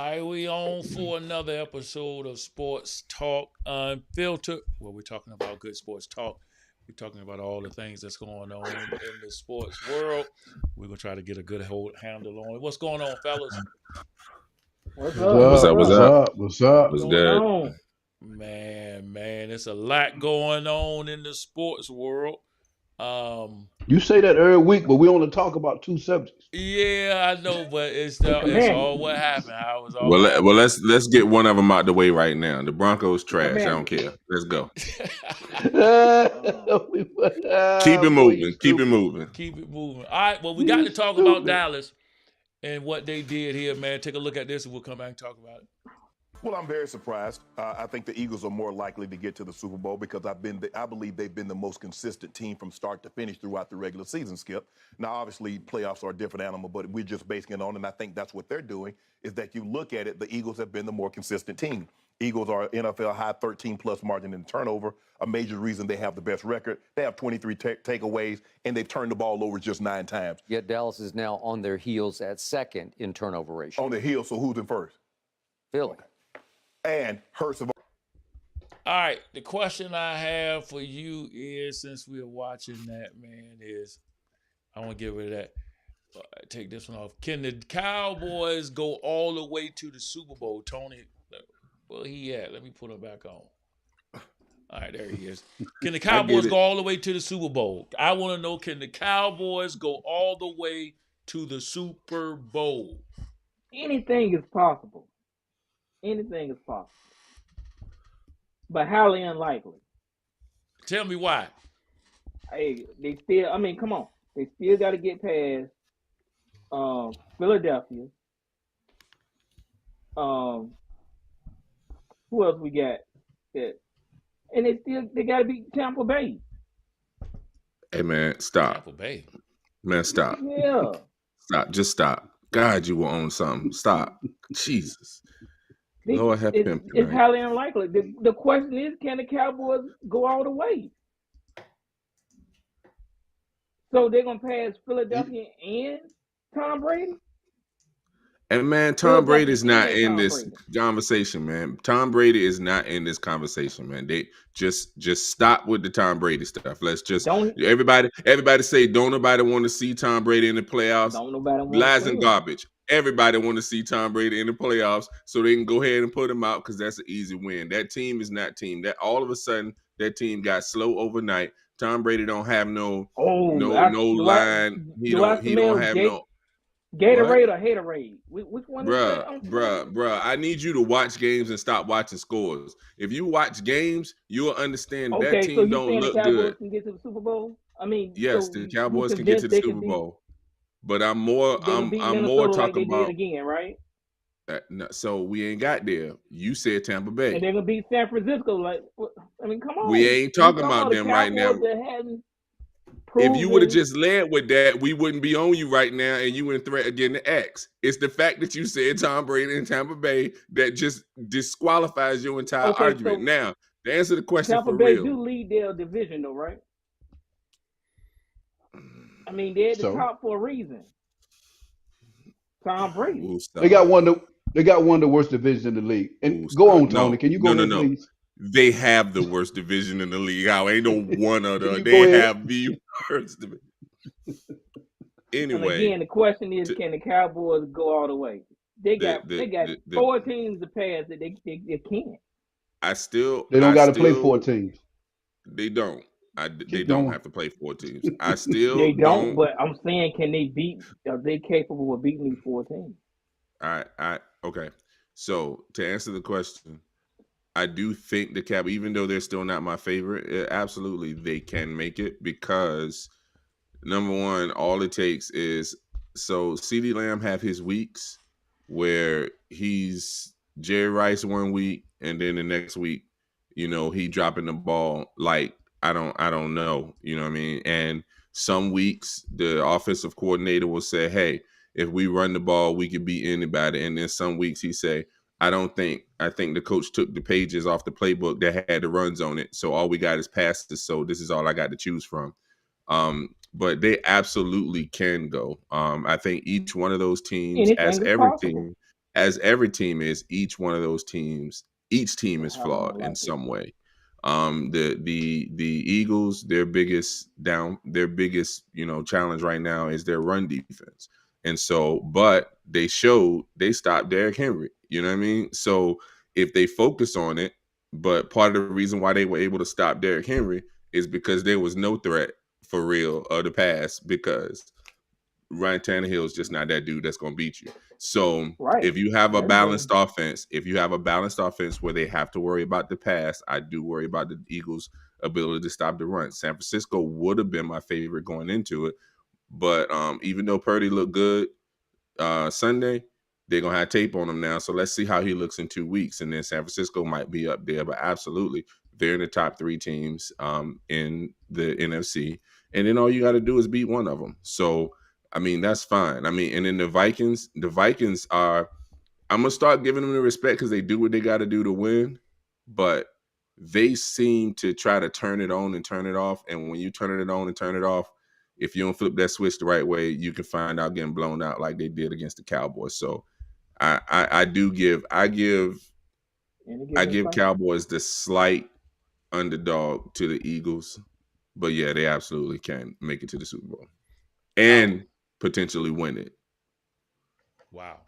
right, we on for another episode of Sports Talk Unfiltered. Well, we're talking about good sports talk. We're talking about all the things that's going on in the sports world. We're gonna try to get a good handle on it. What's going on, fellas? What's What's up? What's What's up? up? What's What's up? up? up? What's up? What's What's going good? on? Man, it's a lot going on in the sports world. You say that every week, but we only talk about two subjects. Yeah, I know, but The it's Commanders. all what happened. How it was all Well, what happened. let's get one of them out the way right now. The Broncos The trash. I don't Commanders. care. Let's go. Keep it Boy, you moving. Keep it stupid. moving. Keep it moving. All right, well, we got You to talk about stupid. Dallas and what they did here, man. Take a look at this and we'll come back and talk about it. Well, I'm very surprised. I think the Eagles are more likely to get to the Super Bowl because I believe they've been the most consistent team from start to finish throughout the regular season, Skip. Now, obviously, playoffs are a different animal, but we're just basing it on, and I think that's what they're doing, is that you look at it, the Eagles have been the more consistent team. Eagles are NFL high 13-plus margin in turnover, a major reason they have the best record. They have 23 takeaways, and they've turned the ball over just 9 times. Yet Dallas is now on their heels at second in turnover ratio. On the heel, so who's in first? Philly. And Hurts. All right, the question I have for you is, since we're watching that, man, is I want to get rid of that. Take this one off. Can the Cowboys go all the way to the Super Bowl, Tony? Where he at? Let me put him back on. All right, there he is. Can the Cowboys go all the way to the Super Bowl? I want to know, can the Cowboys go all the way to the Super Bowl? Anything is possible. Anything is possible. But highly unlikely. Tell me why. Hey, they still, I mean, come on. They still got to get past Philadelphia. Who else we got? Yeah. And they got to beat Tampa Bay. Hey man, stop. Tampa Bay. Man, stop. Yeah. Stop. Just stop. God, you will own something. Stop. Jesus. Lord have him. It's highly unlikely. The question is, can the Cowboys go all the way? So they're going to pass Philadelphia and Tom Brady? And man, Tom Brady is not in this conversation, man. Tom Brady is not in this conversation, man. They just stop with the Tom Brady stuff. Let's just everybody say don't nobody want to see Tom Brady in the playoffs. Don't nobody want lies and garbage. Everybody want to see Tom Brady in the playoffs so they can go ahead and put him out because that's an easy win. That team is not team. That all of a sudden that team got slow overnight. Tom Brady don't have no line. He don't have no Gatorade or Haterade? Which one is that? Bruh, I need you to watch games and stop watching scores. If you watch games, you'll understand that team so don't look the Cowboys good. Can get to the Super Bowl? I mean, yes, the Cowboys can get to the Super Bowl. But I'm more talking about again, right? No, so we ain't got there. You said Tampa Bay, and they're gonna beat San Francisco. Like, I mean, come on. We ain't talking about them right now. If you would have just led with that, we wouldn't be on you right now, and you wouldn't threat again the X. It's the fact that you said Tom Brady and Tampa Bay that just disqualifies your entire argument. So now, to answer the question Tampa for Bay real, do lead their division, though, right? I mean, they're at the top for a reason. Tom Brady. They got one of the worst divisions in the league. And go on, Tony. Can you go on, please? They have the worst division in the league. Ain't no one other. They have the worst division. Anyway. And again, the question is, can the Cowboys go all the way? They got 4 teams to pass that they can't. They don't got to play 4 teams. They don't. They don't have to play 4 teams. They don't, but I'm saying, can they beat? Are they capable of beating these 4 teams? All right. Okay. So to answer the question, I do think the Cowboys, even though they're still not my favorite, absolutely they can make it because number one, all it takes is CeeDee Lamb have his weeks where he's Jerry Rice one week and then the next week, he dropping the ball like I don't know, you know what I mean? And some weeks the offensive coordinator will say, hey, if we run the ball, we could beat anybody. And then some weeks he say, I think the coach took the pages off the playbook that had the runs on it. So all we got is passes. So this is all I got to choose from. But they absolutely can go. I think each one of those teams, as every team, as every team is, each team is flawed in some way. The Eagles, their biggest challenge right now is their run defense. And so, but they stopped Derrick Henry. You know what I mean? So if they focus on it, but part of the reason why they were able to stop Derrick Henry is because there was no threat for real of the pass, because Ryan Tannehill is just not that dude that's going to beat you. So if you have a balanced offense, where they have to worry about the pass, I do worry about the Eagles' ability to stop the run. San Francisco would have been my favorite going into it, but even though Purdy looked good Sunday, they're going to have tape on him now. So let's see how he looks in 2 weeks. And then San Francisco might be up there, but absolutely, they're in the top 3 teams in the NFC. And then all you got to do is beat one of them. So, I mean, that's fine. I mean, and then the Vikings are, I'm going to start giving them the respect because they do what they got to do to win, but they seem to try to turn it on and turn it off. And when you turn it on and turn it off, if you don't flip that switch the right way, you can find out getting blown out like they did against the Cowboys. So I give Cowboys the slight underdog to the Eagles, but yeah, they absolutely can make it to the Super Bowl and potentially win it. Wow.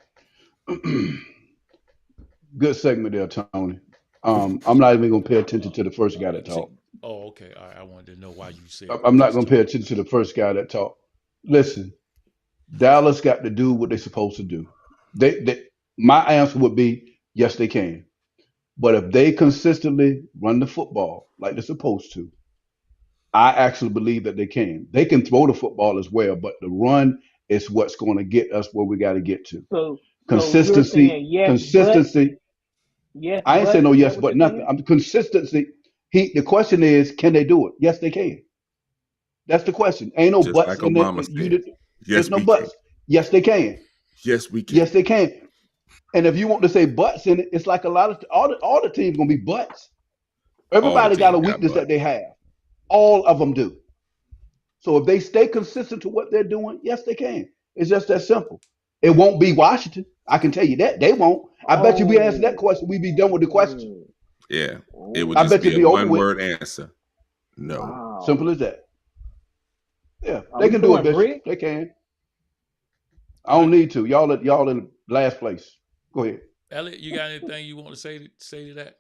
Good segment there, Tony. I'm not even going to pay attention to the first guy that talked. Oh, okay. All right. I wanted to know why you said. I'm not going to pay attention to the first guy that talked. Listen, Dallas got to do what they're supposed to do. My answer would be yes, they can. But if they consistently run the football like they're supposed to, I actually believe that they can. They can throw the football as well, but the run is what's going to get us where we got to get to. So consistency. Yes, I ain't saying no yes, but nothing. Consistency. The question is, can they do it? Yes, they can. That's the question. Ain't no just buts like in there. There's no buts. Yes, they can. Yes, we can. Yes, they can. And if you want to say butts in it, it's like a lot of all the teams gonna be butts. Everybody got a weakness that they have. All of them do. So if they stay consistent to what they're doing, yes, they can. It's just that simple. It won't be Washington. I can tell you that. They won't. I bet you we answer that question, we'd be done with the question. Yeah. It would just be a one-word answer. No. Wow. Simple as that. Yeah. They can do it, Bishop. They can. I don't need to. Y'all in last place. Go ahead. Elliot, you got anything you want to say to that?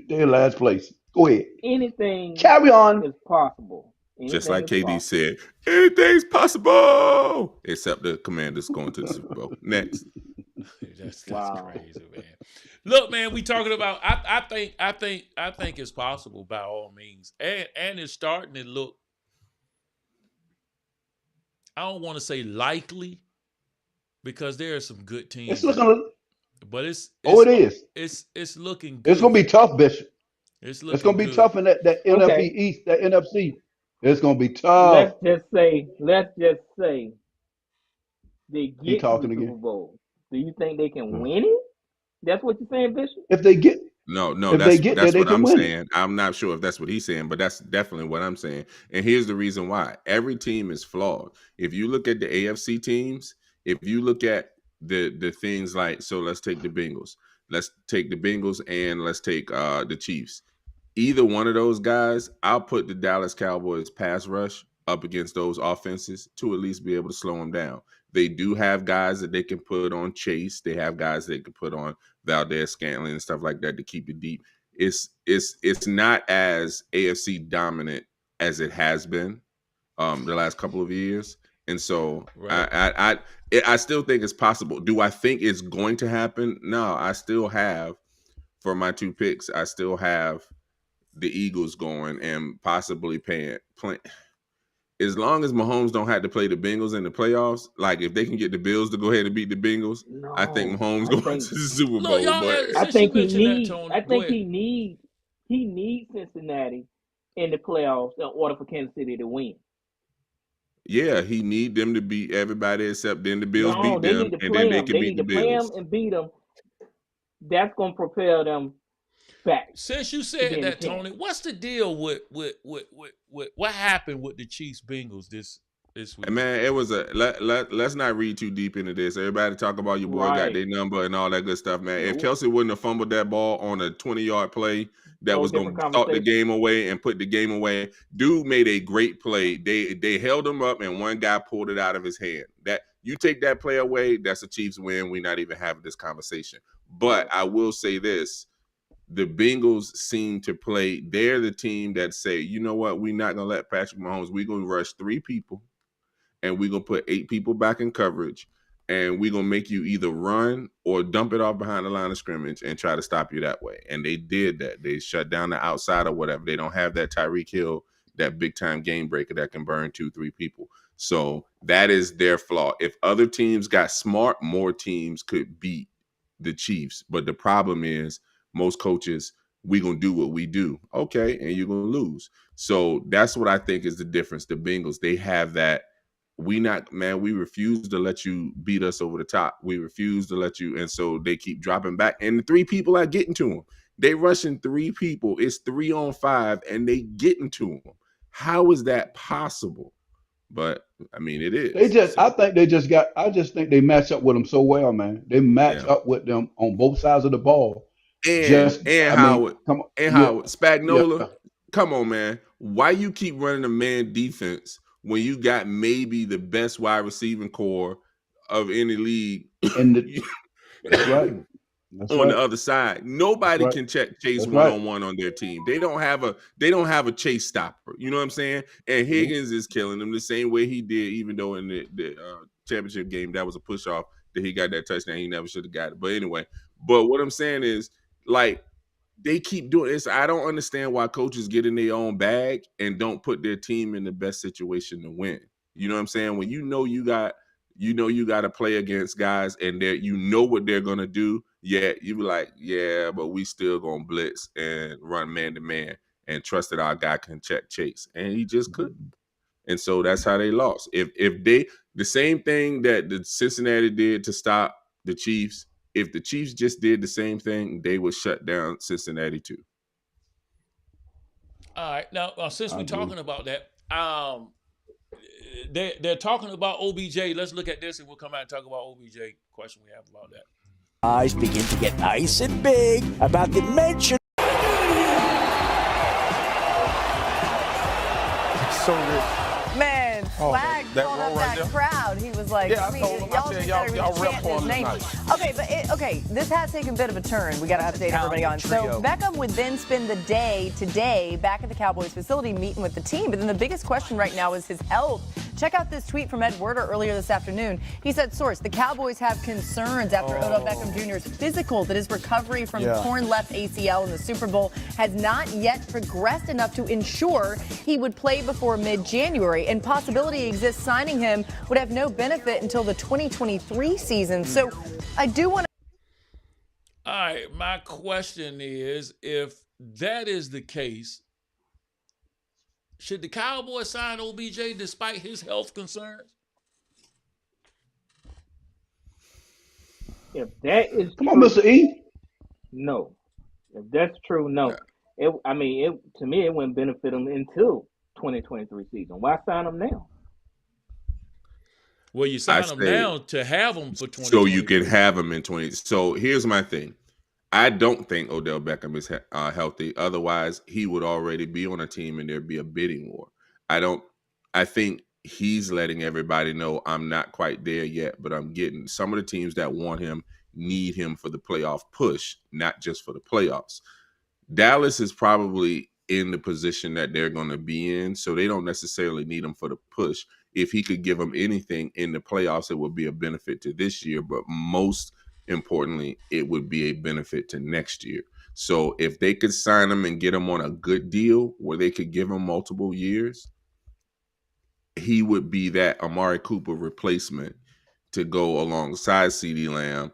They're in last place. Go ahead. Anything carry on is possible. Just like KD said, anything's possible except the Commanders going to the Super Bowl. Next. That's crazy, man. Look, man, we talking about. I think it's possible by all means, and it's starting to look. I don't want to say likely, because there are some good teams. But it is. It's looking good. It's gonna be tough, Bishop. It's gonna be tough in that NFC East, that NFC. It's gonna be tough. Let's just say they get to the Super Bowl. Do you think they can win it? That's what you're saying, Bishop? If they get No, that's what I'm saying. I'm not sure if that's what he's saying, but that's definitely what I'm saying. And here's the reason why. Every team is flawed. If you look at the AFC teams, if you look at the things like, so let's take the Bengals. Let's take the Bengals and let's take the Chiefs. Either one of those guys, I'll put the Dallas Cowboys pass rush up against those offenses to at least be able to slow them down. They do have guys that they can put on Chase. They have guys they can put on Valdez-Scantling and stuff like that to keep it deep. It's not as AFC dominant as it has been the last couple of years. And so right. I still think it's possible. Do I think it's going to happen? No, I still have, for my 2 picks, I still have the Eagles going and possibly playing. As long as Mahomes don't have to play the Bengals in the playoffs, like if they can get the Bills to go ahead and beat the Bengals, I think Mahomes going to the Super Bowl. I think he needs Cincinnati in the playoffs in order for Kansas City to win. Yeah, he need them to beat everybody except then the Bills beat them, and then they can beat the Bills. Play them and beat them. That's going to propel them back. Since you said that, Tony, what's the deal with what happened with the Chiefs Bengals this week. And man, it was let's not read too deep into this. Everybody talk about your boy got Right. their number and all that good stuff, man. If Nope. Kelsey wouldn't have fumbled that ball on a 20-yard play that Whole was different going to start the conversation. game away and put the game away, dude made a great play. They held him up and one guy pulled it out of his hand. That you take that play away, that's a Chiefs win. We're not even having this conversation. But I will say this. The Bengals seem to play. They're the team that say, you know what, we're not going to let Patrick Mahomes. We're going to rush 3 people. And we're going to put 8 people back in coverage, and we're going to make you either run or dump it off behind the line of scrimmage and try to stop you that way. And they did that. They shut down the outside or whatever. They don't have that Tyreek Hill, that big-time game breaker that can burn 2-3 people. So that is their flaw. If other teams got smart, more teams could beat the Chiefs. But the problem is most coaches, we're going to do what we do. Okay, and you're going to lose. So that's what I think is the difference. The Bengals, they have that. We refuse to let you beat us over the top. We refuse to let you. And so they keep dropping back. And the 3 people are getting to them. They rushing 3 people. It's 3 on 5 and they getting to them. How is that possible? But I mean, it is. I just think they match up with them so well, man. They match up with them on both sides of the ball. And Howard, come on. Spagnola, Yeah. come on, man. Why you keep running a man defense when you got maybe the best wide receiving core of any league? That's right. That's on right. the other side, nobody can check Chase one-on-one on their team. They don't have a chase stopper. You know what I'm saying? And Higgins is killing them the same way he did, even though in the championship game that was a push off that he got that touchdown. He never should have got it. But anyway, what I'm saying is, like, they keep doing this. I don't understand why coaches get in their own bag and don't put their team in the best situation to win. You know what I'm saying? When you got to play against guys and you know what they're gonna do. Yeah, you be like, yeah, but we still gonna blitz and run man to man and trust that our guy can check Chase, and he just couldn't. And so that's how they lost. If they the same thing that the Cincinnati did to stop the Chiefs. If the Chiefs just did the same thing, they would shut down Cincinnati too. All right. Now, since we're talking about that, they're talking about OBJ. Let's look at this and we'll come out and talk about OBJ. Question we have about that. Eyes begin to get nice and big about the mention. So rich. Man, Swag told up that crowd. He was like, yeah, I told him, I said, y'all rep for him tonight. Okay, this has taken a bit of a turn. We got to update everybody on. So Beckham would then spend the day today back at the Cowboys facility meeting with the team. But then the biggest question right now is his health. Check out this tweet from Ed Werder earlier this afternoon. He said, source, the Cowboys have concerns after Odell Beckham Jr.'s physical that his recovery from torn left ACL in the Super Bowl has not yet progressed enough to ensure he would play before mid-January. And possibility exists signing him would have no benefit until the 2023 season. So I do want to. All right, my question is, if that is the case, should the Cowboys sign OBJ despite his health concerns? If that is Come on, Mr. E. No. If that's true, no. Yeah. To me, it wouldn't benefit him until 2023 season. Why sign him now? Well, you sign him now to have him for 2023. So you can have him in 20. So here's my thing. I don't think Odell Beckham is healthy. Otherwise, he would already be on a team and there'd be a bidding war. I think he's letting everybody know I'm not quite there yet, but I'm getting some of the teams that want him need him for the playoff push, not just for the playoffs. Dallas is probably in the position that they're going to be in, so they don't necessarily need him for the push. If he could give them anything in the playoffs, it would be a benefit to this year, but most importantly, it would be a benefit to next year. So if they could sign him and get him on a good deal where they could give him multiple years, he would be that Amari Cooper replacement to go alongside CeeDee Lamb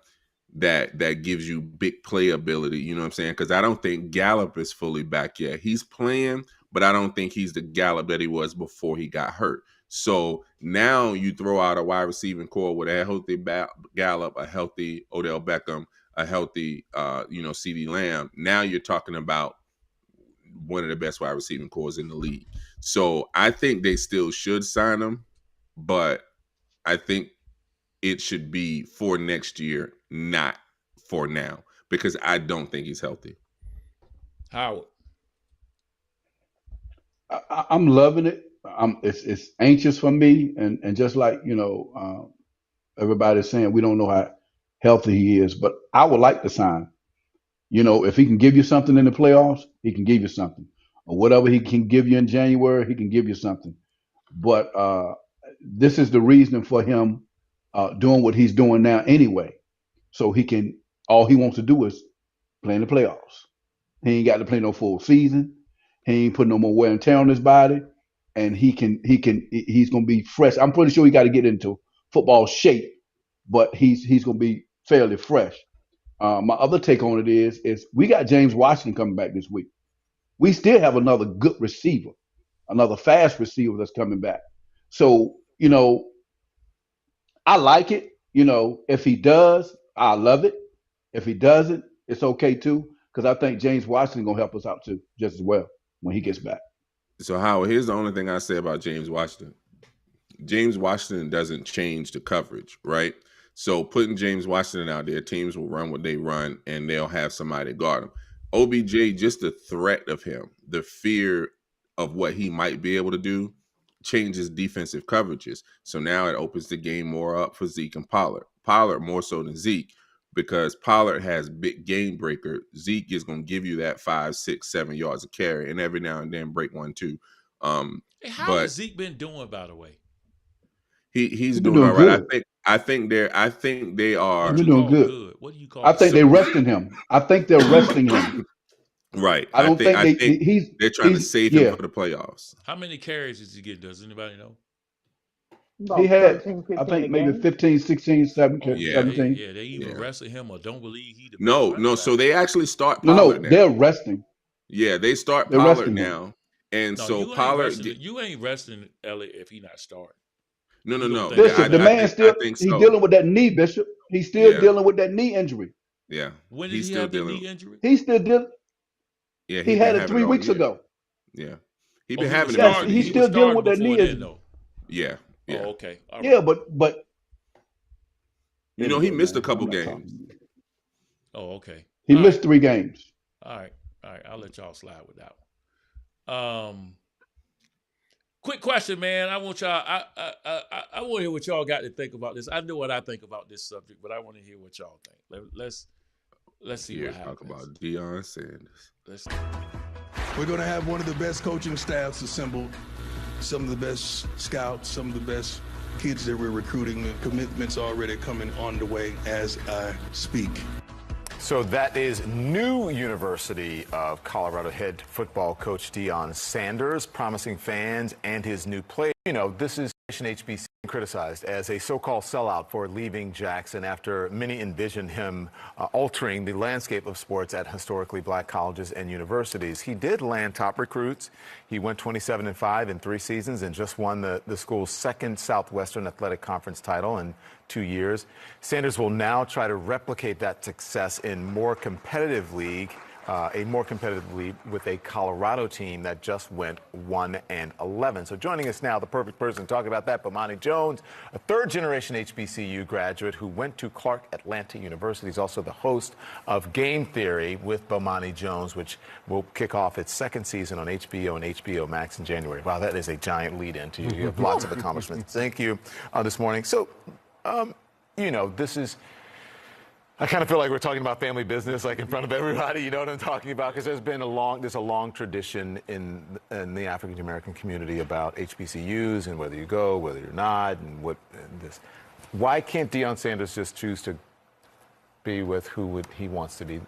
that gives you big playability. You know what I'm saying? Because I don't think Gallup is fully back yet. He's playing, but I don't think he's the Gallup that he was before he got hurt. So now you throw out a wide receiving core with a healthy Gallup, a healthy Odell Beckham, a healthy, CeeDee Lamb. Now you're talking about one of the best wide receiving cores in the league. So I think they still should sign him, but I think it should be for next year, not for now, because I don't think he's healthy. Howard. I'm loving it. It's anxious for me, and just like everybody's saying, we don't know how healthy he is, but I would like to sign. If he can give you something in the playoffs, he can give you something, or whatever he can give you in January, he can give you something. But this is the reason for him doing what he's doing now anyway. So all he wants to do is play in the playoffs. He ain't got to play no full season. He ain't putting no more wear and tear on his body, and he's gonna be fresh. I'm pretty sure he got to get into football shape, but he's gonna be fairly fresh. My other take on it is we got James Washington coming back this week. We still have another good receiver, another fast receiver that's coming back. So I like it. If he does, I love it. If he doesn't, it's okay too, because I think James Washington gonna help us out too, just as well when he gets back. So Howard, here's the only thing I say about James Washington. James Washington doesn't change the coverage, right? So putting James Washington out there, teams will run what they run, and they'll have somebody guard him. OBJ, just the threat of him, the fear of what he might be able to do, changes defensive coverages. So now it opens the game more up for Zeke and Pollard. Pollard more so than Zeke, because Pollard has big game breaker. Zeke is going to give you that 5, 6, 7 yards of carry, and every now and then break 1, 2. Hey, how has Zeke been doing, by the way? He's doing all right. Good. I think they are. They're doing good. What do you call? I think they're resting him. I think they're resting him. Right. I think they're trying to save him for the playoffs. How many carries did he get? Does anybody know? He had, 13, I think, maybe 15, 16, 17. Yeah, they even rested him or don't believe he. No. So they actually start Pollard now. They're resting. Yeah, they start Pollard now, and so Pollard. You ain't resting Elliott if he not starting. No. Bishop, the man still he's dealing with that knee, Bishop. He's still dealing with that knee injury. Yeah. When did he have the knee injury? He's still dealing. Yeah, he had it 3 weeks ago. Yeah, he's been having it. Yes, he's still dealing with that knee injury. Yeah. Oh, okay. Right. Yeah, but he missed a couple games. Oh, okay. He missed 3 games. All right. I'll let y'all slide with that one. Quick question, man. I want y'all. I want to hear what y'all got to think about this. I know what I think about this subject, but I want to hear what y'all think. Let's see what happens. Talk about Deion Sanders. We're going to have one of the best coaching staffs assembled, some of the best scouts, some of the best kids that we're recruiting. The commitments already coming on the way as I speak. So that is new University of Colorado head football coach Deion Sanders promising fans and his new players. This is HBC criticized as a so-called sellout for leaving Jackson after many envisioned him altering the landscape of sports at historically black colleges and universities. He did land top recruits. He went 27-5 in 3 seasons and just won the school's 2nd Southwestern Athletic Conference title in 2 years. Sanders will now try to replicate that success in a more competitive league with a Colorado team that just went 1-11. So joining us now, the perfect person to talk about that, Bomani Jones, a 3rd-generation HBCU graduate who went to Clark Atlanta University. He's also the host of Game Theory with Bomani Jones, which will kick off its 2nd season on HBO and HBO Max in January. Wow, that is a giant lead-in to you. You have lots of accomplishments. Thank you this morning. So, this is... I kind of feel like we're talking about family business, like in front of everybody. You know what I'm talking about? Because there's a long tradition in the African American community about HBCUs and whether you go, whether you're not, and this. Why can't Deion Sanders just choose to be with who he wants to be?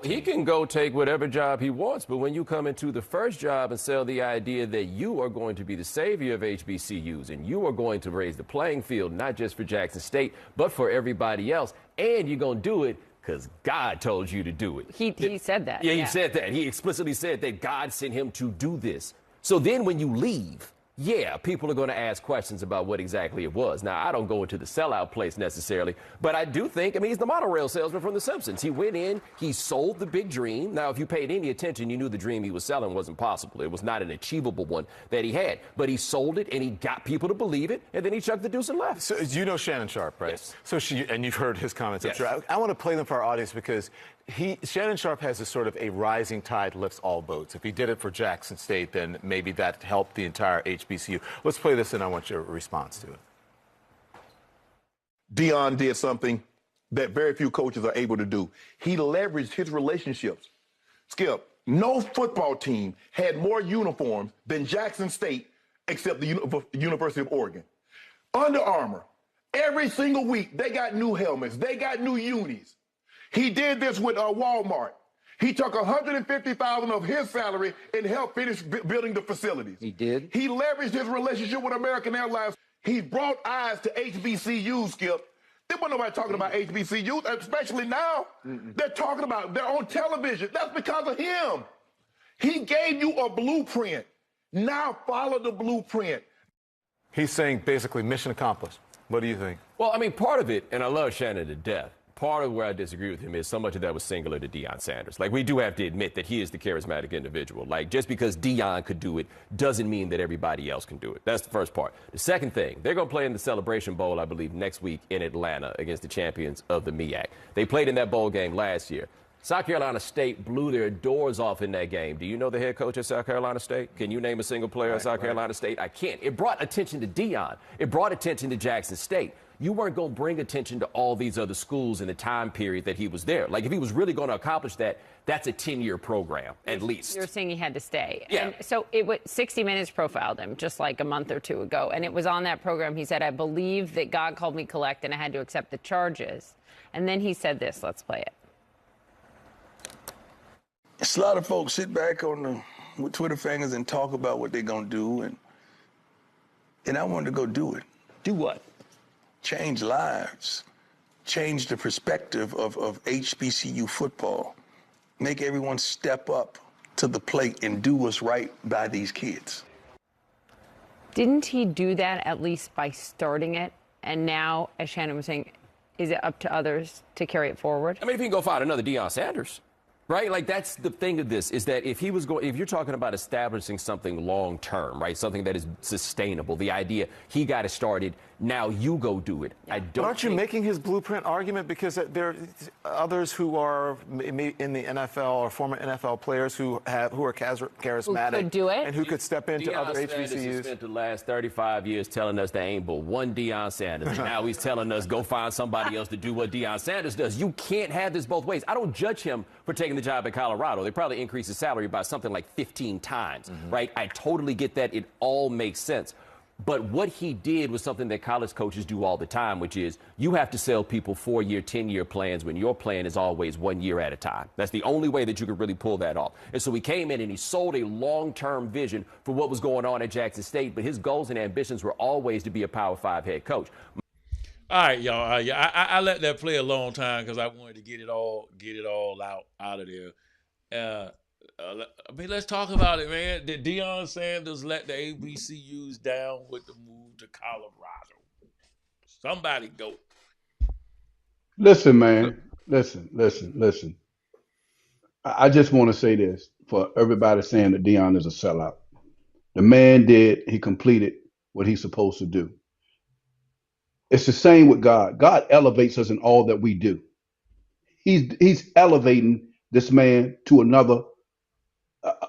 He can go take whatever job he wants, but when you come into the first job and sell the idea that you are going to be the savior of HBCUs and you are going to raise the playing field, not just for Jackson State, but for everybody else, and you're going to do it because God told you to do it. He said that. Yeah, he said that. He explicitly said that God sent him to do this. So then when you leave, yeah, people are going to ask questions about what exactly it was. Now, I don't go into the sellout place necessarily, but I do think, I mean, he's the monorail salesman from The Simpsons. He went in, he sold the big dream. Now, if you paid any attention, you knew the dream he was selling wasn't possible. It was not an achievable one that he had. But he sold it, and he got people to believe it, and then he chucked the deuce and left. So you know Shannon Sharp, right? Yes. So and you've heard his comments. Yes. I'm sure. I want to play them for our audience because Shannon Sharp has a sort of a rising tide lifts all boats. If he did it for Jackson State, then maybe that helped the entire HBCU. Let's play this, and I want your response to it. Deion did something that very few coaches are able to do. He leveraged his relationships. Skip, no football team had more uniforms than Jackson State except the University of Oregon. Under Armour, every single week, they got new helmets. They got new unis. He did this with Walmart. He took $150,000 of his salary and helped finish building the facilities. He did? He leveraged his relationship with American Airlines. He brought eyes to HBCUs, Skip. There wasn't nobody talking about HBCUs, especially now. They're talking about, they're on television. That's because of him. He gave you a blueprint. Now follow the blueprint. He's saying basically mission accomplished. What do you think? Well, I mean, part of it, and I love Shannon to death, part of where I disagree with him is so much of that was singular to Deion Sanders. Like, we do have to admit that he is the charismatic individual. Like, just because Deion could do it doesn't mean that everybody else can do it. That's the first part. The second thing, they're going to play in the Celebration Bowl, I believe, next week in Atlanta against the champions of the MEAC. They played in that bowl game last year. South Carolina State blew their doors off in that game. Do you know the head coach at South Carolina State? Can you name a single player at South Carolina State? I can't. It brought attention to Deion. It brought attention to Jackson State. You weren't going to bring attention to all these other schools in the time period that he was there. Like, if he was really going to accomplish that, that's a 10-year program, at least. You're saying he had to stay. Yeah. And so 60 Minutes profiled him just like a month or two ago. And it was on that program. He said, I believe that God called me collect and I had to accept the charges. And then he said this. Let's play it. It's a lot of folks sit back with Twitter fingers and talk about what they're going to do. And I wanted to go do it. Do what? Change lives, change the perspective of HBCU football, make everyone step up to the plate and do what's right by these kids. Didn't he do that at least by starting it? And now, as Shannon was saying, is it up to others to carry it forward? I mean, if he can go find another Deion Sanders. Right? Like, that's the thing of this, is that if you're talking about establishing something long term, right? Something that is sustainable, the idea he got it started, now you go do it. I don't. But aren't you making his blueprint argument? Because there are others who are in the NFL or former NFL players who are charismatic. Who could do it? And who could step into Deion other Sanders has HBCUs. spent the last 35 years telling us there ain't but one Deion Sanders. And now he's telling us go find somebody else to do what Deion Sanders does. You can't have this both ways. I don't judge him for taking the job at Colorado. They probably increased his salary by something like 15 times, right? I totally get that. It all makes sense. But what he did was something that college coaches do all the time, which is you have to sell people 4-year, 10-year plans when your plan is always 1 year at a time. That's the only way that you could really pull that off. And so he came in and he sold a long-term vision for what was going on at Jackson State, but his goals and ambitions were always to be a Power 5 head coach. All right, y'all. I let that play a long time because I wanted to get it all out of there. I mean, let's talk about it, man. Did Deion Sanders let the HBCUs down with the move to Colorado? Somebody go. Listen, man. Listen. I just want to say this for everybody saying that Deion is a sellout. The man he completed what he's supposed to do. It's the same with God. God elevates us in all that we do. He's elevating this man to another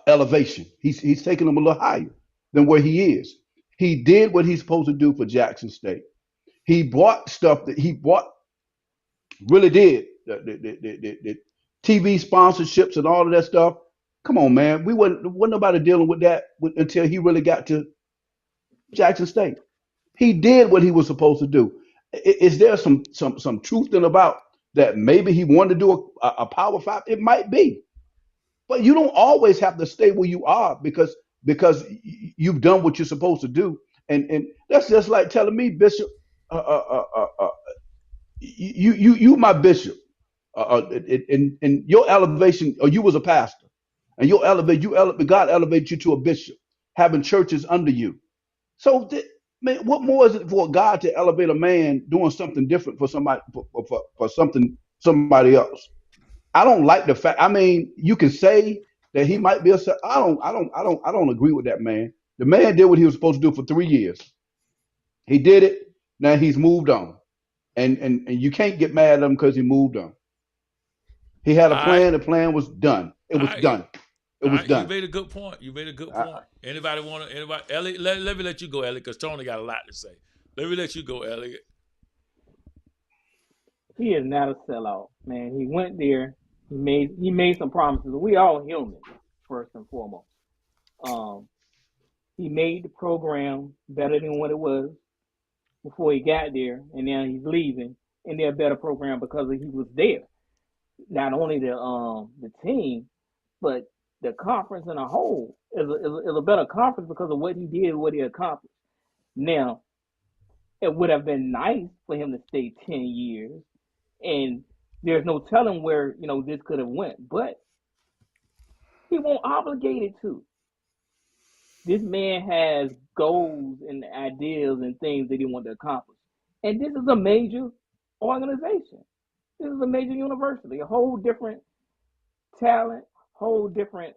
elevation. He's taking him a little higher than where he is. He did what he's supposed to do for Jackson State. He bought stuff that really did. The TV sponsorships and all of that stuff. Come on, man. Wasn't nobody dealing with that until he really got to Jackson State. He did what he was supposed to do. Is there some truth in about that? Maybe he wanted to do a Power 5. It might be, but you don't always have to stay where you are because you've done what you're supposed to do. And that's just like telling me, Bishop, you my bishop, and your elevation, or you was a pastor, and God elevated you to a bishop, having churches under you. So, man, what more is it for God to elevate a man doing something different for somebody for somebody else? I don't like the fact. I mean, you can say that he might be a. I don't agree with that man. The man did what he was supposed to do for 3 years. He did it. Now he's moved on, and you can't get mad at him because he moved on. He had a All right. plan. The plan was done. It was done. It was You done. made a good point. Anybody want to? Anybody? Elliot, let me let you go, Elliot, because Tony got a lot to say. Let me let you go, Elliot. He is not a sellout, man. He went there. He made some promises. We all human, first and foremost. He made the program better than what it was before he got there, and now he's leaving, and they're a better program because he was there. Not only the team, but the conference in a whole is a better conference because of what he did, what he accomplished. Now, it would have been nice for him to stay 10 years, and there's no telling where this could have went, but he won't obligate it to. This man has goals and ideas and things that he wants to accomplish, and this is a major organization. This is a major university, a whole different talent, whole different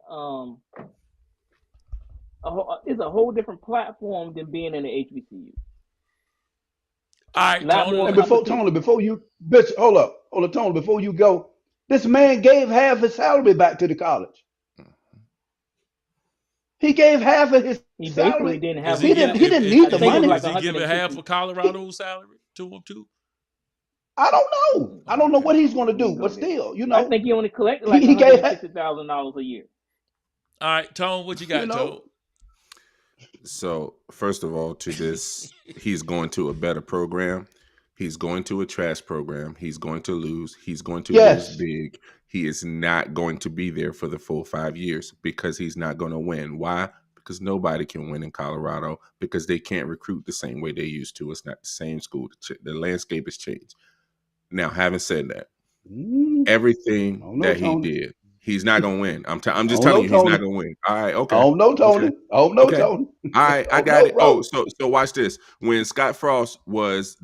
it's a whole different platform than being in the HBCU. All right, Tony. And before you, bitch, hold up, Tony, before you go, this man gave half his salary back to the college. He gave half of his salary. Didn't have. He didn't need the money. Is he giving half of Colorado's salary to him too? I don't know. I don't know what he's going to do, but still, I think he only collected like $150,000 a year. All right, Tone, what you got, Tone? So, first of all, to this, he's going to a better program. He's going to a trash program. He's going to lose. He's going to lose big. He is not going to be there for the full 5 years because he's not going to win. Why? Because nobody can win in Colorado because they can't recruit the same way they used to. It's not the same school. The landscape has changed. Now, having said that, everything that he did, he's not going to win. I'm just telling you, he's not going to win. All right, okay. Oh, no, Tony. Okay. Oh, no, okay. Tony. All right, I got it. Oh, so watch this. When Scott Frost was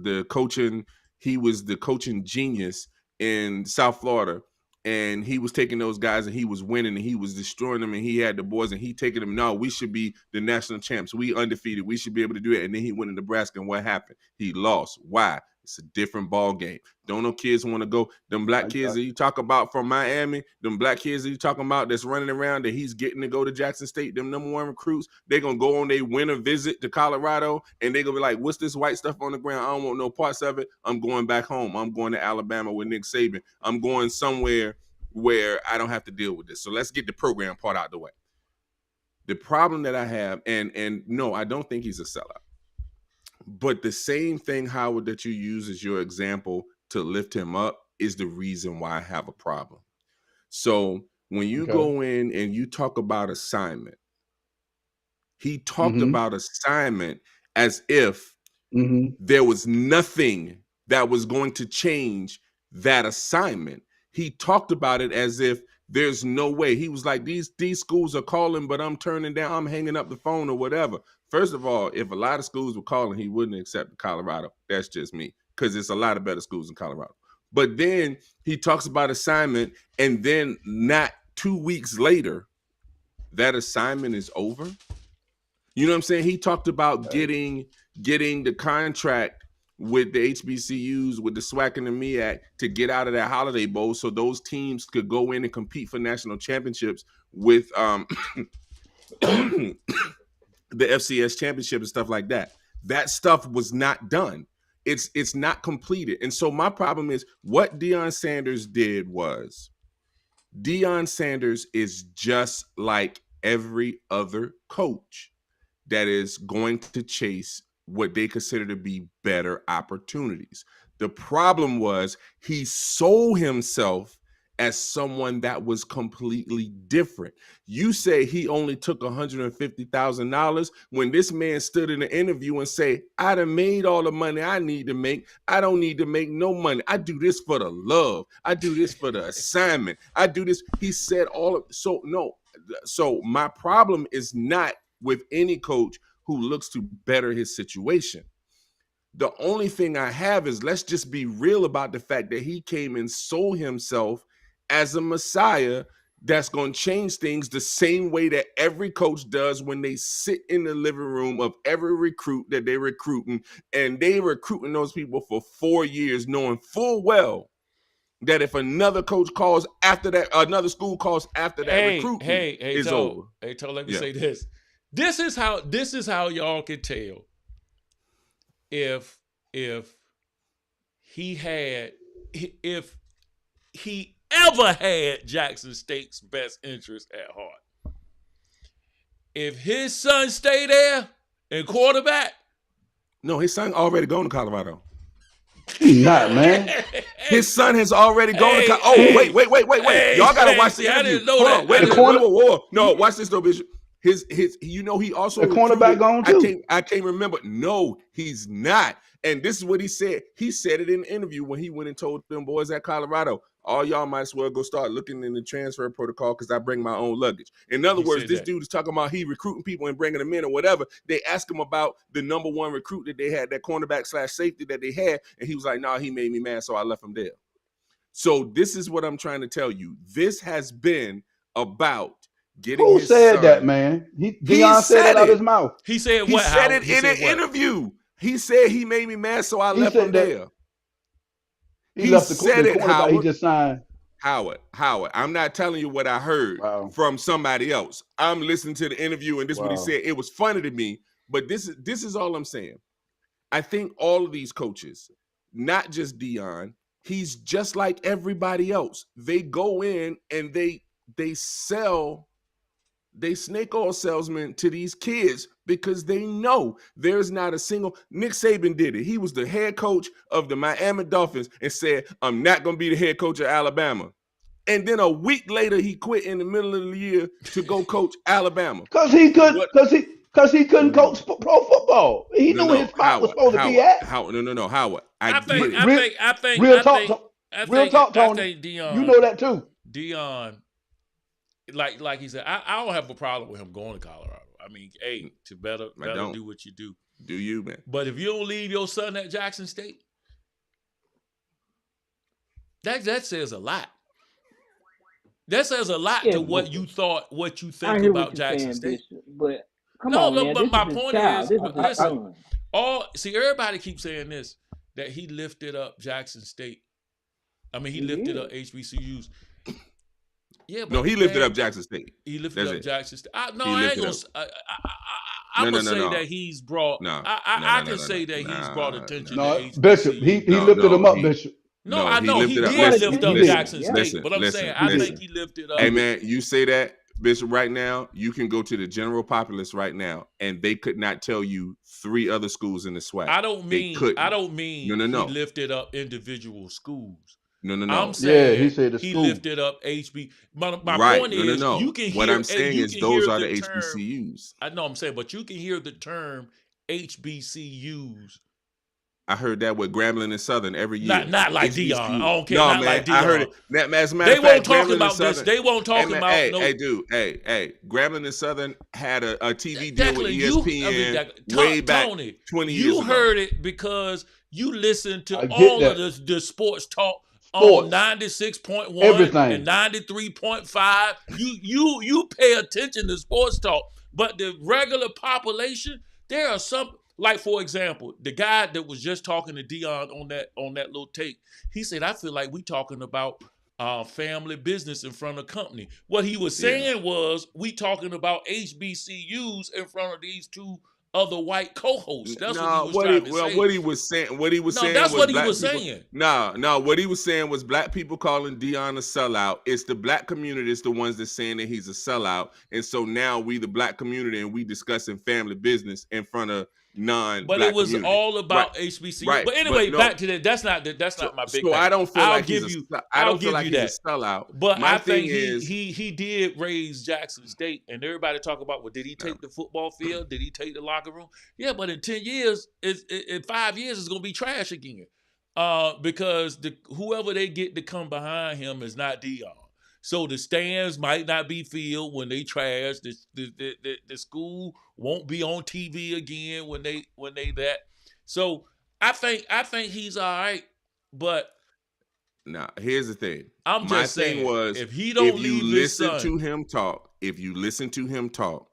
he was the coaching genius in South Florida, and he was taking those guys and he was winning and he was destroying them, and he had the boys and he taking them. No, we should be the national champs. We undefeated. We should be able to do it. And then he went to Nebraska, and what happened? He lost. Why? It's a different ball game. Don't no kids want to go. Them black kids that you talk about from Miami, them black kids that you talking about that's running around that he's getting to go to Jackson State, them number one recruits, they're going to go on their winter visit to Colorado, and they're going to be like, what's this white stuff on the ground? I don't want no parts of it. I'm going back home. I'm going to Alabama with Nick Saban. I'm going somewhere where I don't have to deal with this. So let's get the program part out the way. The problem that I have, and no, I don't think he's a sellout. But the same thing, Howard, that you use as your example to lift him up is the reason why I have a problem. So when you go in and you talk about assignment, he talked about assignment as if there was nothing that was going to change that assignment. He talked about it as if there's no way. He was like, these schools are calling, but I'm turning down, I'm hanging up the phone or whatever. First of all, if a lot of schools were calling, he wouldn't accept Colorado. That's just me, because it's a lot of better schools in Colorado. But then he talks about assignment, and then not 2 weeks later, that assignment is over. You know what I'm saying? He talked about getting the contract with the HBCUs, with the SWAC and the MEAC, to get out of that Holiday Bowl so those teams could go in and compete for national championships with the FCS championship and stuff like that. That stuff was not done. It's not completed. And so my problem is what Deion Sanders did was Deion Sanders is just like every other coach that is going to chase what they consider to be better opportunities. The problem was he sold himself as someone that was completely different. You say he only took $150,000 when this man stood in an interview and say, I done made all the money I need to make. I don't need to make no money. I do this for the love. I do this for the assignment. I do this. He said all of, so no. So my problem is not with any coach who looks to better his situation. The only thing I have is let's just be real about the fact that he came and sold himself as a messiah that's going to change things the same way that every coach does when they sit in the living room of every recruit that they're recruiting, and they recruiting those people for 4 years, knowing full well that if another coach calls after that, another school calls after that recruitment is over. Hey, let me say this. This is how y'all can tell if he ever had Jackson State's best interest at heart. If his son stay there and quarterback. No, his son already gone to Colorado. He's not, man. His son has already gone to Colorado. Wait. Y'all got to watch the interview. I didn't know Hold that. on. Wait a minute. Whoa. No, watch this though, Bishop. His he also the cornerback gone too. I can't remember. No, he's not. And this is what he said. He said it in an interview when he went and told them boys at Colorado, all y'all might as well go start looking in the transfer protocol because I bring my own luggage. In other words, this dude is talking about he recruiting people and bringing them in or whatever. They asked him about the number one recruit that they had, that cornerback / safety that they had. And he was like, nah, he made me mad, so I left him there. So this is what I'm trying to tell you. This has been about getting Who his said son. that, man? Deion said it out of his mouth. He said what? He said it in an interview. He said he made me mad, so I left him there. He left the quarterback. He just signed. Howard, I'm not telling you what I heard from somebody else. I'm listening to the interview, and this is what he said. It was funny to me, but this is all I'm saying. I think all of these coaches, not just Deion, he's just like everybody else. They go in and they snake oil salesmen to these kids because they know there's not a single. Nick Saban did it. He was the head coach of the Miami Dolphins and said, I'm not going to be the head coach of Alabama. And then a week later, he quit in the middle of the year to go coach Alabama. Because he couldn't coach pro football. He knew his spot was supposed to be at. Howard. I think real talk, Tony. I think Deion, you know that too. Deion, like he said, I don't have a problem with him going to Colorado. I mean, hey, to better do what you do. Do you, man? But if you don't leave your son at Jackson State, that says a lot. That says a lot to what you thought, what you think about Jackson State. Bishop, but come on, man. But my point is, listen, everybody keeps saying this, that he lifted up Jackson State. I mean, he lifted up HBCUs. Yeah, but no, he lifted up Jackson State. He lifted up Jackson State. I ain't gonna. I would say that he's brought. I can say that he's brought attention to HBCU. Bishop, he lifted him up, Bishop. No, I know he did lift up Jackson State, but I'm saying I think he lifted up. Hey man, you say that, Bishop, right now, you can go to the general populace right now, and they could not tell you 3 other schools in the SWAC. I don't mean he lifted up individual schools. No. I'm saying he said he lifted up HB. My point is, you can hear. What I'm saying is those are the HBCUs. I know I'm saying, but you can hear the term HBCUs. I heard that with Grambling and Southern every year. Not like Deion. I don't care. Not like Deion. I heard it. As a matter they of fact, won't talk Grambling about this. They won't talk about. Hey, Grambling and Southern had a TV deal with ESPN way back 20 years ago. You heard it because you listened to all of the sports talk on 96.1 and 93.5. You pay attention to sports talk, but the regular population, there are some. Like, for example, the guy that was just talking to Deion on that little tape, he said, I feel like we talking about family business in front of company. What he was saying was, we talking about HBCUs in front of these 2 other white co-hosts. That's what he was trying to say. What he was saying. That's what he was saying. No. What he was saying was black people calling Deion a sellout. It's the black community. It's the ones that's saying that he's a sellout. And so now we, the black community, and we discussing family business in front of non-black But it was community. all about HBCU. Right. But anyway, back to that. That's not my big thing. So I don't feel I'll like give he's you. I don't feel like he's a sellout. But I think he did raise Jackson State, and everybody talk about, well, did he take the football field? Did he take the locker room? Yeah, but in 10 years, in 5 years, it's gonna be trash again, because whoever they get to come behind him is not Deion. So the stands might not be filled when they trash. The school won't be on TV again when they that. So I think he's all right, but Now, here's the thing. I'm My just thing saying, was, if he don't if you leave his listen son, to him talk,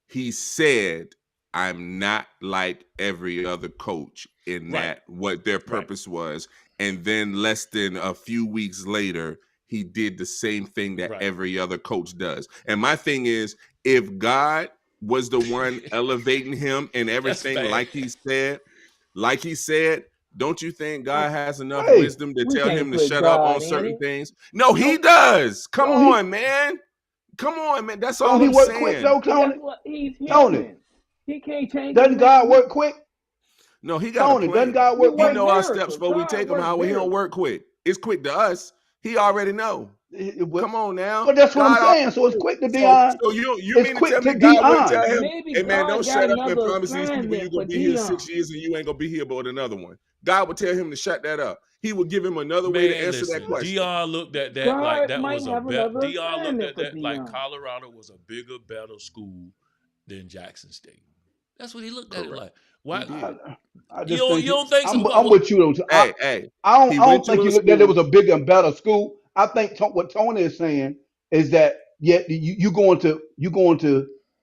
he said, I'm not like every other coach in Right. that what their purpose was. And then less than a few weeks later, he did the same thing that every other coach does. And my thing is, if God was the one elevating him and everything like he said, don't you think God has enough wisdom to we tell can't him to put shut up God on in certain it. things? No, he does. Come on, man. Come on, man. That's all Don't he I'm work quick saying. though, Tony? That's what he's Tony, human. He can't change doesn't his God name. work quick? No, he got a Tony, doesn't plan. God He work He quick? work know our steps miracles. before we God take him. work How he don't miracles. work quick. It's quick to us. He already know. Come on now. But that's what I'm God saying. So it's quick to So Dion. you It's mean to quick tell to me God wouldn't tell Dion. him, Maybe hey man, God don't got shut up and another promise these people you're assignment for gonna be here 6 Dion. years and you ain't gonna be here but another one. God would tell him to shut that up. He would give him another way to man, answer that listen, question. Dion looked at that like God that might was a have bet. another Dion looked assignment at for that like Dion. Colorado was a bigger, better school than Jackson State. That's what he looked at it Correct. like. Why? He did. I You just think don't think so? I'm with you. Hey, I he don't went think to you a looked at it was school. a bigger and better school. I think what Tony is saying is that you going to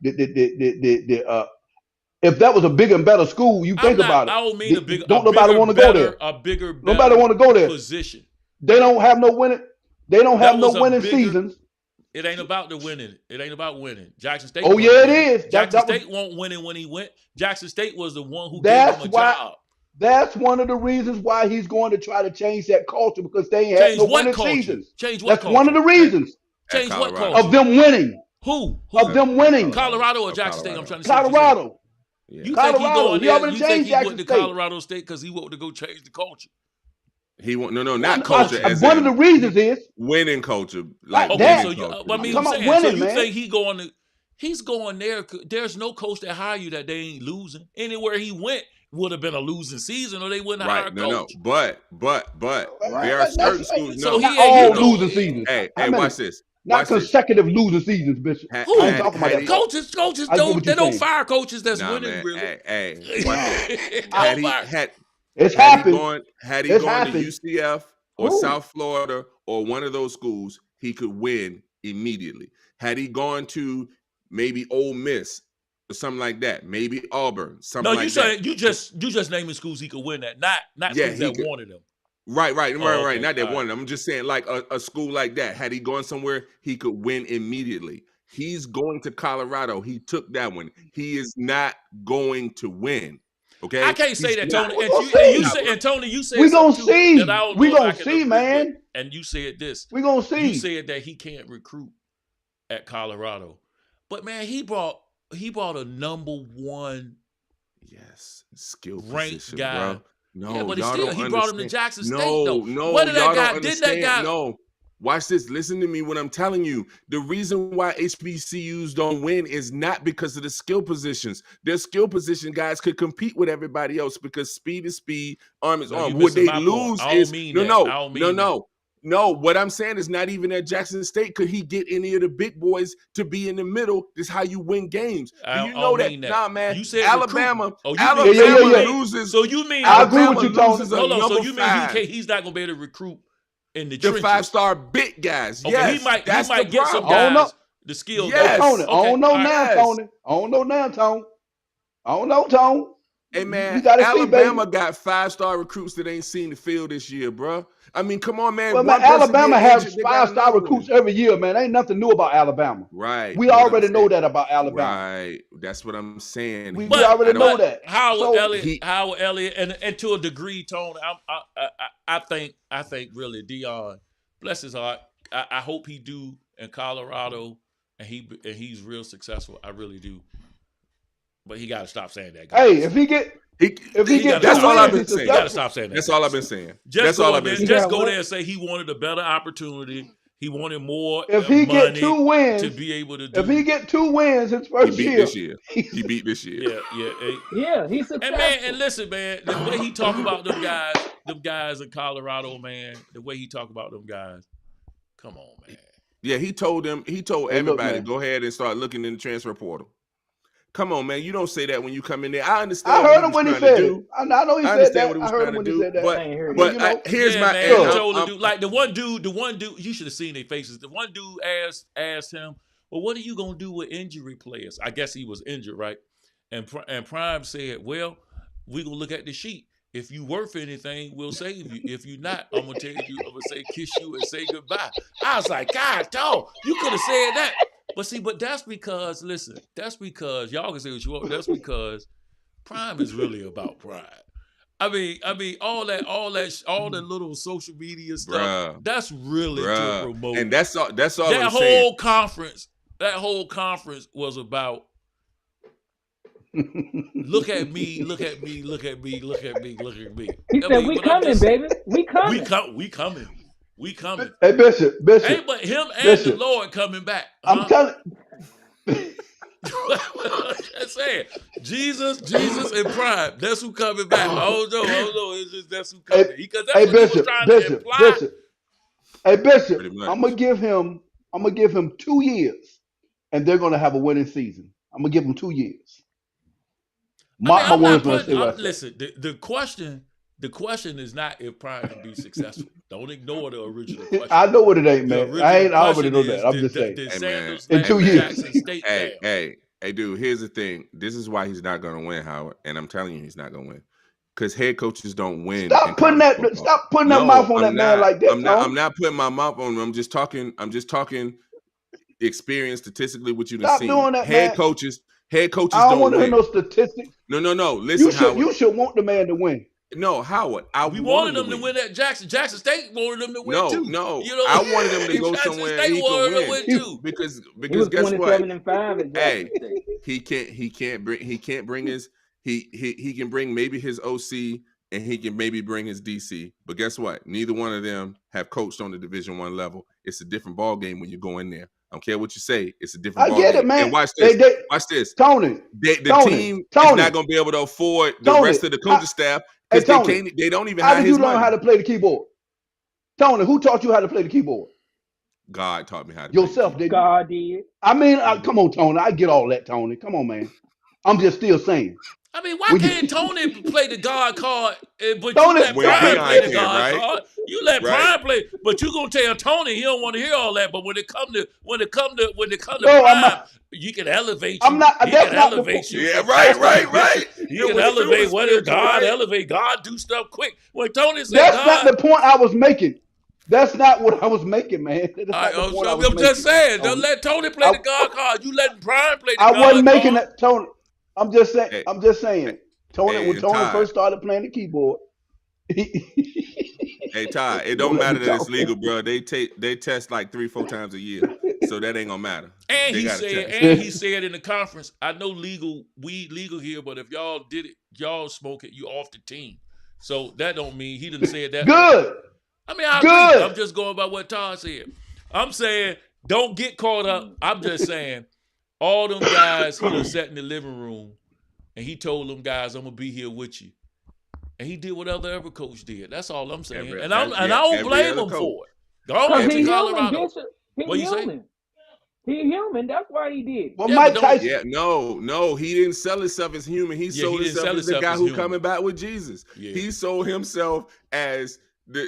the if that was a bigger and better school, you I'm think not. about it. I don't mean a Don't nobody want to go there. bigger, Nobody better want to go there. position. They don't have no winning. They don't That have no was a winning bigger. seasons. It ain't about the winning. It ain't about winning. Jackson State Oh wasn't yeah, it winning. is. Jackson That was State won't winning when he went. Jackson State was the one who gave him that's a why. job. That's one of the reasons why he's going to try to change that culture because they ain't had Change no what winning culture? seasons. Change what That's one of culture? the reasons At Change what Colorado. culture? of them winning. Who? Of them winning. Colorado or Of Jackson State? Colorado. I'm trying to see what you're saying. Colorado. Yeah. You think he Colorado. going He there? already You think changed he went Jackson to State. Colorado State because he wanted to go change the culture? He want not What culture culture? as One in of the reasons is winning culture, not like Okay, that. so winning you, culture. I I'm mean, talking I'm about saying, so winning, you man. think he's going there? There's no coach that hire you that they ain't losing. Anywhere he went would have been a losing season, or they wouldn't hire a Right. No. coach. But Right. there are That's certain schools. So No. not he all No. losing seasons. Hey, How many? watch this. Not Watch this. consecutive losing seasons, Bishop. I ain't who talking about Had that he, part. coaches I get what don't you're saying. fire coaches that's nah, winning man. really. Watch No. this. Don't fire. It's Had he happened. gone to UCF or Who? South Florida or one of those schools, he could win immediately. Had he gone to maybe Ole Miss or something like that, maybe Auburn, something No, like you that. saying you just naming schools he could win at, not Yeah, schools he that could. wanted him. Right. Oh, okay. Not that All one. right. I'm just saying, like a school like that. Had he gone somewhere, he could win immediately. He's going to Colorado. He took that one. He is not going to win. Okay, I can't say he's that, not. Tony. We And gonna you see. said, and Tony, you said We gonna something too that I see. don't We know if I gonna can see, agree with. man. And you said this. We gonna You see. said that he can't recruit at Colorado, but man, he brought a number one Yes, skill ranked position, guy. bro. Yeah, No, but y'all don't he brought him to understand. Jackson State though. No, What did that y'all guy? don't Didn't that understand. guy? No, watch this. Listen to me. What I'm telling you. The reason why HBCUs don't win is not because of the skill positions. Their skill position guys could compete with everybody else because speed is speed, arm is No, you arm. What missing they my point. lose I don't is mean that. I don't mean that. No, what I'm saying is not even at Jackson State could he get any of the big boys to be in the middle. This is how you win games. Do you know that? Nah, man. You said Alabama, recruiting. Oh, you Yeah. loses. So you mean I agree Alabama with you, Tony. loses a hold on? So number you mean 5. he's not gonna be able to recruit in the The trenches? 5-star big guys. Okay, Yes, he might that's the get some problem. I don't know. guys the skill Yes. guys. Tony, I don't know now, Yes. Tony. I don't know now, Tony. I don't know, Tony. Hey man, You gotta see, Alabama baby. got 5-star recruits that ain't seen the field this year, bro. I mean, come on, man. Well, One man, person Alabama get has injured, they got 5-star another recruits one. every year, man. Ain't nothing new about Alabama. Right. We But what I'm already know saying- that about Alabama. Right. That's what I'm saying. We But already know that. Howard So Elliott, and to a degree, Tony, I think really Dion, bless his heart. I hope he do in Colorado, and he's real successful. I really do. But he got to stop saying that. Guys. hey, if he get that's all I've been saying. He got to stop saying that. That's all I've been saying. Just That's go all I've there, been saying. just go there and say he wanted a better opportunity. He wanted more if he money get 2 wins, to be able to do. if he get 2 wins his first He beat year, this year. He beat this year. Yeah, he's successful. And man, and listen, man, the way he talk about them guys in Colorado, man, the way he talk about them guys, come on, man. Yeah, he told Hey, look, everybody, man. go ahead and start looking in the transfer portal. Come on, man. You don't say that when you come in there. I I understand what heard he him was when he trying to said it. do. I know he I said understand that. what he I was heard trying him to when he do. said that. But I ain't heard But it. you know, here's Yeah, my man. look, He told the dude, like the one dude, you should have seen their faces. The one dude asked him, "Well, what are you gonna do with injury players?" I guess he was injured, right? And Prime said, "Well, we gonna look at the sheet. If you worth anything, we'll save you. If you're not, I'm gonna tell you, I'm gonna say kiss you and say goodbye." I was like, God, dog, you could have said that. But see, but that's because, listen, that's because y'all can say what you want. That's because Prime is really about pride. I mean, all the little social media stuff. bruh, That's really to promote. and that's all That I'm saying. whole conference. That whole conference was about look at me, look at me, look at me, look at me, look at me. He I said, mean, "We but I'm coming, just baby. We coming." we coming. We coming. hey, Bishop, Ain't but him and the Bishop. Lord coming back, I'm huh? telling. Just saying, Jesus, and Prime. That's who coming back. I don't know. It's just that's who Hey, coming. Because that's hey, what he was Bishop, trying to Bishop, imply. Bishop. Hey, Bishop. Pretty much. I'm gonna give him 2 years, and they're gonna have a winning season. I'm gonna give him 2 years. Mark my I'm not words when I putting. say what I say. Listen, the question is not if Prime can be successful. Don't ignore the original question. I know what it ain't, The man. original I already question know is: that. I'm just saying. Did Hey, man. Sanders In let 2 years. Jackson State down? Hey, dude. Here's the thing. This is why he's not going to win, Howard. And I'm telling you, he's not going to win because head coaches don't win. Stop putting that mouth on that man like that, Tom. I'm not putting my mouth on him. I'm just talking experience statistically what you've Stop seen. doing that, Head man. coaches I don't want don't to hear win. no statistics. No. Listen, Howard. You should want the man to win. No, Howard. We wanted him to win at Jackson. Jackson State wanted him to win too. No. You know, I wanted him to go Jackson somewhere State he could wanted him to win win too. because He was guess what? 27-5 at Jackson State. He can't bring his he can bring maybe his OC and he can maybe bring his DC. But guess what? Neither one of them have coached on the Division I level. It's a different ball game when you go in there. I don't care what you say. It's a different ball I get game. it, man. And watch this. Watch this. Tony. The team is not going to be able to afford the rest of the coaching staff because they don't even have his money. How did you learn how to play the keyboard? Tony, who taught you how to play the keyboard? God taught me how to Yourself, play the didn't you? God did. I mean, come on, Tony. I get all that, Tony. Come on, man. I'm just still saying. I mean, why can't Tony play the God card, but Tony, you let Prime play the can, God right? card? You let Prime play, but you gonna tell Tony he don't want to hear all that. But when it come to Prime, you can elevate you. I'm not. He That's can not elevate the you. Yeah, right. He can elevate. What if God elevate? God do stuff quick. When Tony said That's God, not the point I was making. That's not what I was making, man. That's not the point I was I'm just saying. Don't let Tony play the God card. You letting Prime play the God card. I wasn't making that, Tony. I'm just saying. Hey, I'm just saying. Tony, hey, when Tony Todd. first started playing the keyboard. Hey Todd, it don't matter that it's legal, bro. They test like 3-4 times a year, so that ain't gonna matter. And he said in the conference, I know weed legal here, but if y'all did it, y'all smoke it, you off the team. So that don't mean he didn't say that. Good. I mean, I agree. I'm just going by what Todd said. I'm saying don't get caught up. I'm just saying all them guys he done sat in the living room and he told them guys, I'm gonna be here with you. And he did what other coach did. That's all I'm saying. I don't blame him for it. Go ahead to Colorado. What you say? He human. That's why he did. Well, Mike Tyson. Yeah, no, he didn't sell himself as human. He sold himself as the guy who coming back with Jesus. Yeah. He sold himself as the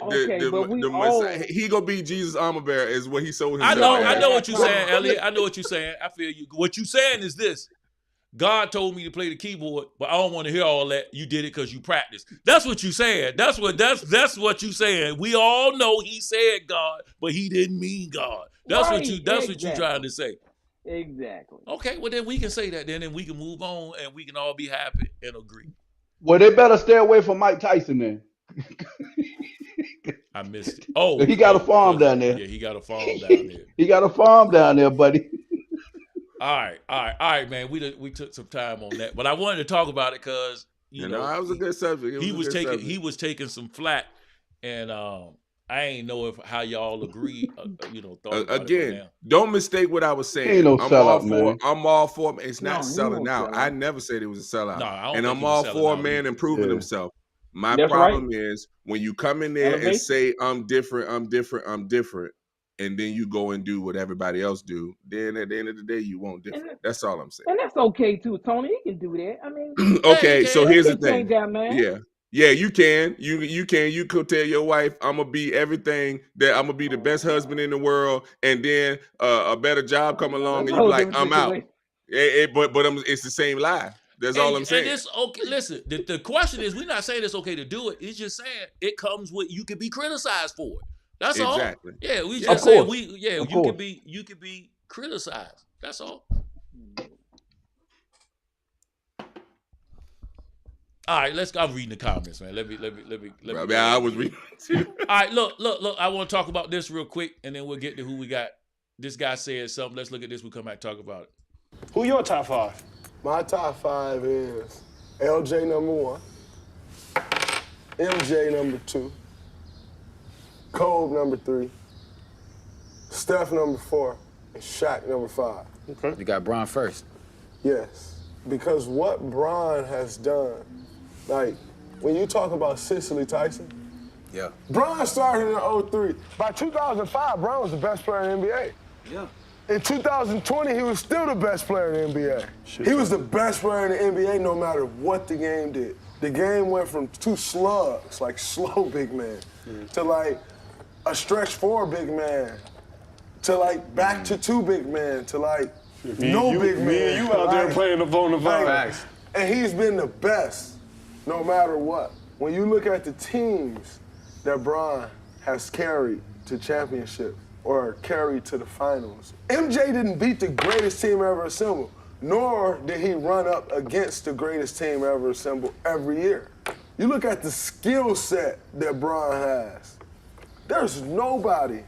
Messiah. He gonna be Jesus' armor bearer is what he sold himself. I know what you're saying, Elliot. I know what you're saying. I feel you. What you're saying is this. God told me to play the keyboard, but I don't want to hear all that. You did it because you practiced. That's what you saying. That's what you saying. We all know he said God, but he didn't mean God. That's what you trying to say. Exactly. Okay, well then we can say that then and we can move on and we can all be happy and agree. Well, they better stay away from Mike Tyson then. I missed it. Oh, he got a farm down there. Yeah, he got a farm down there. He got a farm down there, buddy. All right, man. We took some time on that, but I wanted to talk about it because you know that was a good subject. He was taking some flack, and I ain't know how y'all agree. Again, don't mistake what I was saying. Ain't no sellout, man. I'm all for it. It's not selling out. I never said it was a sellout. And I'm all for a man improving himself. My problem is when you come in there and say I'm different. and then you go and do what everybody else do, then at the end of the day, you won't differ. That's all I'm saying. And that's okay too, Tony. He can do that. I mean, Okay, so here's the change thing. that, man. Yeah, you can. You can. You could tell your wife, "I'm gonna be everything. That I'm gonna be the best husband in the world," and then a better job come along, That's a and you be whole like, different "I'm out." situation. But it's the same lie. That's all I'm And saying. it's okay. Listen, the question is, we're not saying it's okay to do it. It's just saying it comes with you can be criticized for it. That's Exactly. all. Yeah, we Of just saying course. Of you course. can be criticized. That's all. All right, let's go. I'm reading the comments, man. Let me. I was reading too. All right, look. I want to talk about this real quick, and then we'll get to who we got. This guy said something. Let's look at this. We'll come back and talk about it. Who your top 5? My top 5 is LJ number 1, MJ number 2, Kobe number 3, Steph number 4, and Shaq number 5. Okay. You got Bron first. Yes, because what Bron has done, like when you talk about Cicely Tyson, Yeah. Bron started in 03. By 2005, Bron was the best player in the NBA. Yeah. In 2020, he was still the best player in the NBA. He was the best player in the NBA no matter what the game did. The game went from 2 slugs, like slow big man, to like a stretch 4 big man, to like back to 2 big man, to like big man. Me and you out there playing the phone. And he's been the best no matter what. When you look at the teams that Bron has carried to championship or carried to the finals, MJ didn't beat the greatest team ever assembled, nor did he run up against the greatest team ever assembled every year. You look at the skill set that Bron has. There's nobody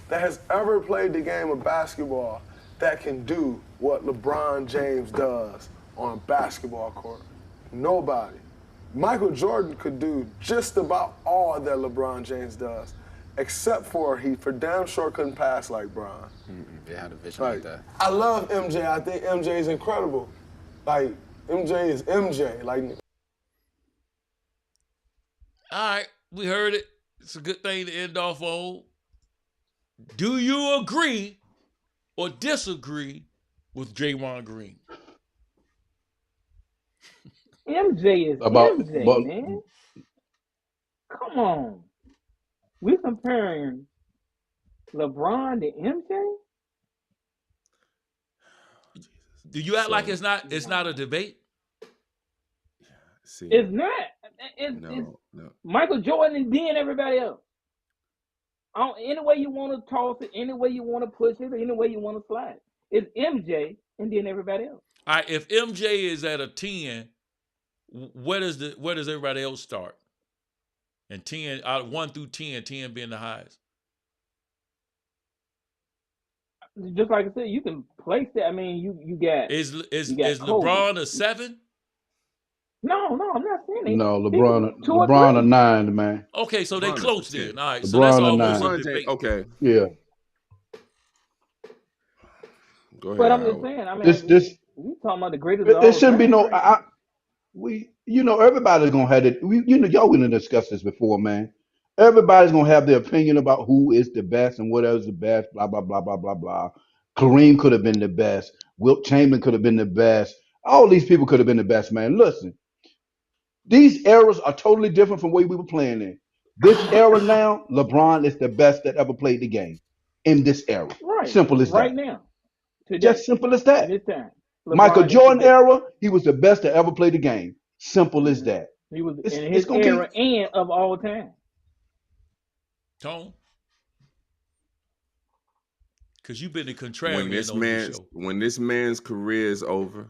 that has ever played the game of basketball that can do what LeBron James does on a basketball court. Nobody. Michael Jordan could do just about all that LeBron James does, except for he for damn sure couldn't pass like Bron. They had a vision like that. I love MJ. I think MJ is incredible. Like, MJ is MJ. Like. All right, we heard it. It's a good thing to end off on. Do you agree or disagree with Draymond Green? MJ is MJ, man. Come on. We comparing LeBron to MJ? Do you act like it's not a debate? See, It's not. It's Michael Jordan and then everybody else. Any way you want to toss it, any way you want to push it, any way you want to slide. It's MJ and then everybody else. All right, if MJ is at a 10, where does everybody else start? And 10, 1 through 10, 10 being the highest. Just like I said, you can place that. I mean, you got is Kobe. LeBron a 7? No, I'm not saying it. No, LeBron a 9, man. Okay, so they close then. All right, LeBron so that's a almost 9. a debate. Okay. Yeah. Go ahead. But I'm just saying, I mean, we talking about the greatest of all There shouldn't be time, no. Everybody's gonna have it. Y'all gonna discuss this before, man. Everybody's gonna have their opinion about who is the best and what else is the best. Blah blah blah blah blah blah. Kareem could have been the best. Wilt Chamberlain could have been the best. All these people could have been the best, man. Listen, these eras are totally different from the way we were playing in. This era now, LeBron is the best that ever played the game in this era. Right. Simple as right that. now. Today. Just simple as that. This time. Michael LeBron is Jordan the best. era, he was the best to ever play the game. Simple as that. He was It's in his gonna era and of all time. Tone? Because you've been the contrarian on this show. When this man's career is over,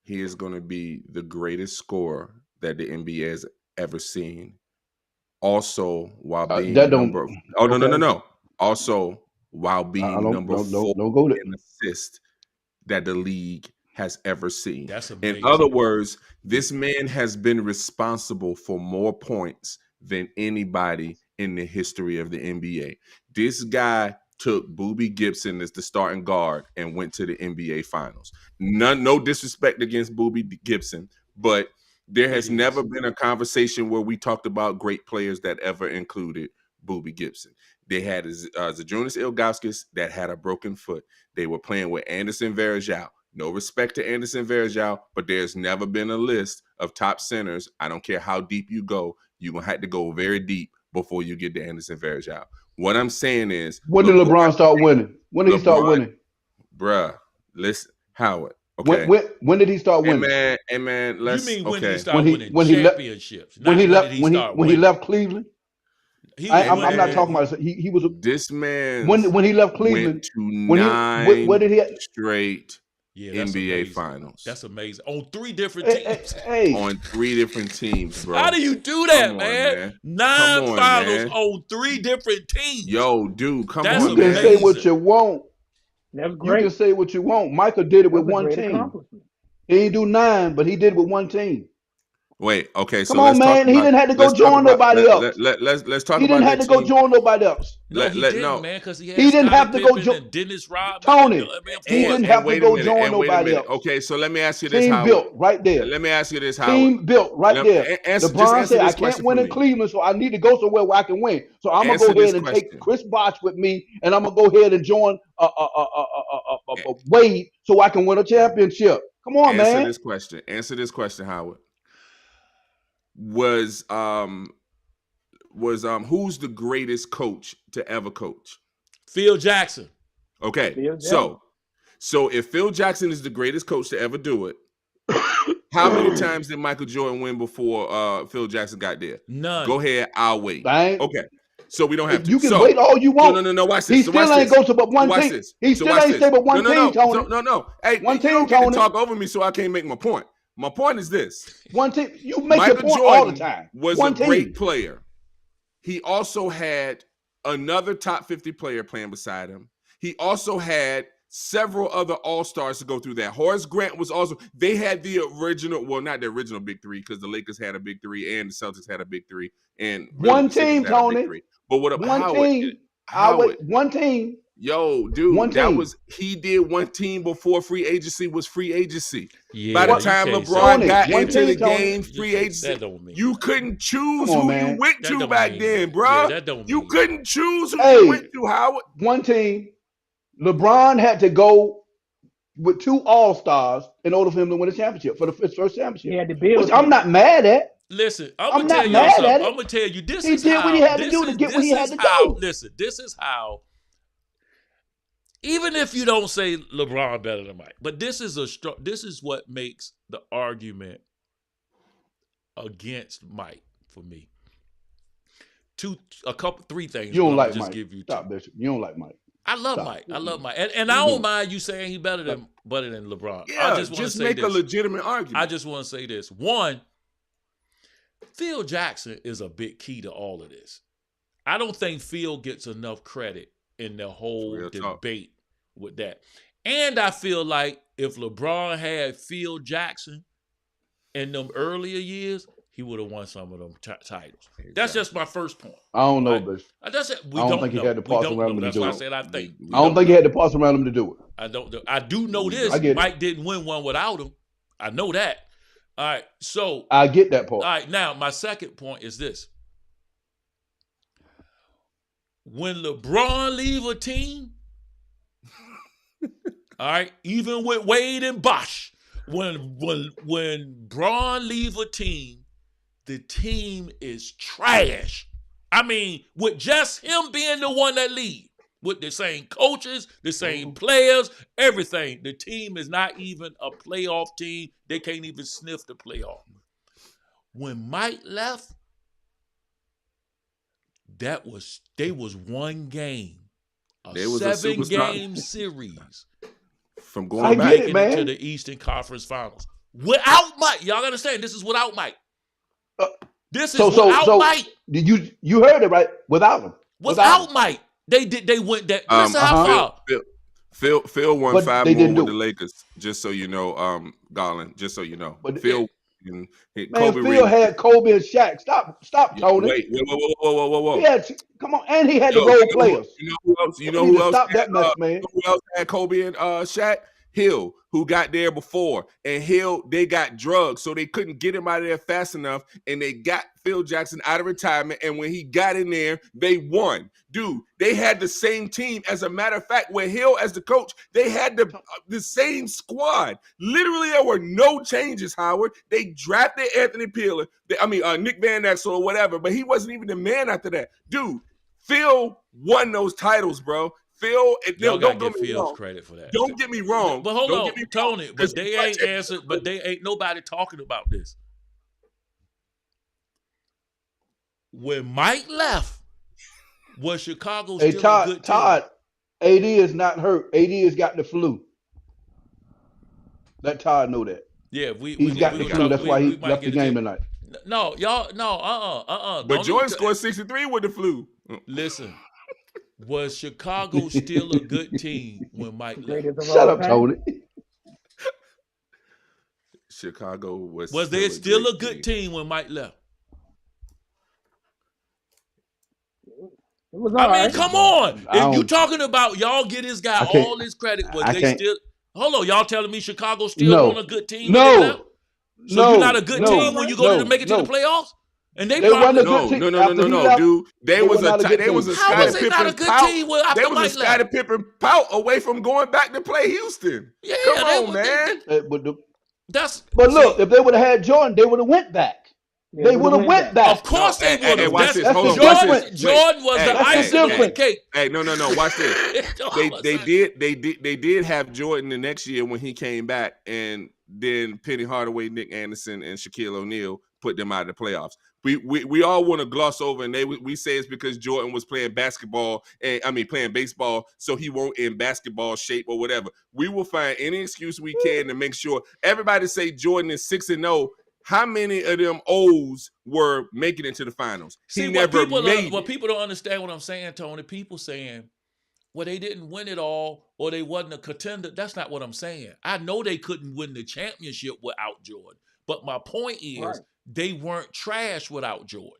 he is going to be the greatest scorer that the NBA has ever seen. Also, while being number... Oh, no. Also, while being number 4 in assists that the league has ever seen. That's amazing. In other words, this man has been responsible for more points than anybody in the history of the NBA. This guy took Boobie Gibson as the starting guard and went to the NBA Finals. No disrespect against Boobie Gibson, but there has never been a conversation where we talked about great players that ever included Boobie Gibson. They had Zydrunas Ilgauskas that had a broken foot. They were playing with Anderson Varejao. No respect to Anderson Varejao, but there's never been a list of top centers. I don't care how deep you go. You're going to have to go very deep before you get to Anderson Varejao. What I'm saying is... When did LeBron start winning? When did he start winning? Bruh, listen, Howard. Okay. When did he start winning? Hey man, let's... You mean when did he okay. start winning championships? When he left Cleveland? I'm not talking about. He was this man when he left Cleveland. Went to When did he straight NBA amazing. Finals? That's amazing. On 3 different teams. On 3 different teams, bro. How do you do that, man? 9 finals man. on 3 different teams. Yo, dude, come That's on. You can amazing. say what you want. That's great. You can say what you want. Michael did it with one team. He didn't do 9, but he did it with one team. Wait, okay. Come on, man. He didn't have to go join nobody else. Let's talk about. He didn't have to go join nobody else. No, he didn't, man, because he didn't have to go join Dennis Rodman. Tony. He didn't have to go join nobody else. Okay, so let me ask you this: Team built right there. Let me ask you this: Howard. Team built right there. LeBron said, "I can't win in Cleveland, so I need to go somewhere where I can win. So I'm gonna go ahead and take Chris Bosh with me, and I'm gonna go ahead and join Wade, so I can win a championship." Come on, man. Answer this question, Howard. Was who's the greatest coach to ever coach? Phil Jackson. Okay, so if Phil Jackson is the greatest coach to ever do it, how many times did Michael Jordan win before Phil Jackson got there? None. Go ahead, I'll wait. Dang. Okay, so we don't have to. You can wait all you want. No. Watch this. He still ain't go to but one team. He still ain't stay but one team, Tony. No. Hey, one team, you don't get to Tony. talk over me, so I can't make my point. My point is this. One team. You make Michael your point Jordan all the time. Was a great player. He also had another top 50 player playing beside him. He also had several other all-stars to go through that. Horace Grant was also, they had the original, well, not the original big 3, because the Lakers had a big 3 and the Celtics had a big 3. And really one team, Tony. But what about Howard? One team. Yo, dude, he did one team before free agency was free agency. Yeah, by the time LeBron got into the game, free agency, you couldn't choose who you went to back then, bro. You couldn't choose who you went to, Howard. One team. LeBron had to go with 2 all-stars in order for him to win a championship, for his first championship. He had to build. Which I'm not mad at. Listen, I'm not mad at it. I'm gonna tell you this. He did what he had to do to get what he had to do. Listen, this is how. Even if you don't say LeBron better than Mike, but this is what makes the argument against Mike for me. 3 things. You don't like just Mike. Give you Stop, Bishop. You don't like Mike. I love Mike. I love Mike, and I don't mind you saying he's better than LeBron. Yeah, I just make a legitimate argument. I just want to say this. One, Phil Jackson is a big key to all of this. I don't think Phil gets enough credit in the whole debate with that. And I feel like if LeBron had Phil Jackson in them earlier years, he would have won some of them titles. That's just my first point. I don't know, Bishop. I don't think he had the parts around him to do it. That's why I said I think. I don't think he had the parts around him to do it. I do know this. Mike didn't win one without him. I know that. All right, so I get that part. All right, now my second point is this: when LeBron leave a team, all right, even with Wade and Bosh, when Bron leave a team, the team is trash. I mean, with just him being the one that lead, with the same coaches, the same players, everything, the team is not even a playoff team. They can't even sniff the playoff. When Mike left, they was one game, a 7-game series from going back into the Eastern Conference Finals without Mike. Y'all understand? This is without Mike. This is without Mike. You heard it right? Without him. Without Mike, they went that. Listen how far. Phil won 5 more with the Lakers. Just so you know, Garland. Just so you know, but Phil. Phil had Kobe and Shaq. Stop, Tony. Wait, whoa. Come on, and he had the role players. You know who else? Stop that mess, man. Who else had Kobe and Shaq? Hill, who got there before, and Hill, they got drugs, so they couldn't get him out of there fast enough, and they got Phil Jackson out of retirement, and when he got in there, they won. Dude, they had the same team. As a matter of fact, with Hill as the coach, they had the same squad. Literally, there were no changes, Howard. They drafted Anthony Peeler, Nick Van Exel or whatever, but he wasn't even the man after that. Dude, Phil won those titles, bro. Phil, Y'all don't gotta get give me Phil's wrong. credit for that. Don't get me wrong. But hold don't on, get me Tony. wrong, But they ain't answered. But they ain't nobody talking about this. When Mike left, was Chicago Hey, still a good team? Todd, AD is not hurt. AD has got the flu. Let Todd know that. Yeah, He's got the flu. That's why he left the game tonight. No, y'all, no, But Jordan scored 63 with the flu. Listen, was Chicago still a good team when Mike left? Shut up, Tony. Chicago was they still a good team when Mike left? It was I mean, come on. If you talking about y'all get this guy I can't- all this credit, was I they can't- still? Hold on, y'all telling me Chicago still No. on a good team when they left? So No. you're not a good No. team when you go to make it to No. the playoffs? And they wasn't probably a good team. After he No, left, dude. They was were not a good they was a team. How was Scottie they not a Pippen good pout. team after They was a Mike Scottie left? Pippen pout away from going back to play Houston. Yeah, Come on, man. But look, if they would have had Jordan, they would have went back. Yeah, They would have went back. Of course they would have. Watch this. That's Hold the on. Watch difference. this. Jordan was the icing on the cake. Hey, no. Watch this. They did have Jordan the next year when he came back, and then Penny Hardaway, Nick Anderson, and Shaquille O'Neal put them out of the playoffs. We all want to gloss over, and we say it's because Jordan was playing basketball, playing baseball, so he won't in basketball shape or whatever. We will find any excuse we can to make sure everybody say Jordan is 6-0. How many of them O's were making it to the finals? See, He never made what it. people don't understand what I'm saying, Tony. People saying, well, they didn't win it all or they wasn't a contender. That's not what I'm saying. I know they couldn't win the championship without Jordan. But my point is, they weren't trash without Jordan.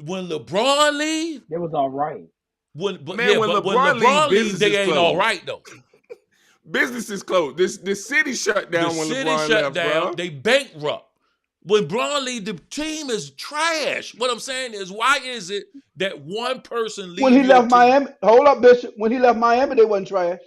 When LeBron leave, it was all right. When LeBron leave, they ain't all right, though. Business is closed. The city shut down when LeBron left, bro. They bankrupt. When LeBron leave, the team is trash. What I'm saying is, why is it that one person leaves? When he left Miami, hold up, Bishop. When he left Miami, they wasn't trash.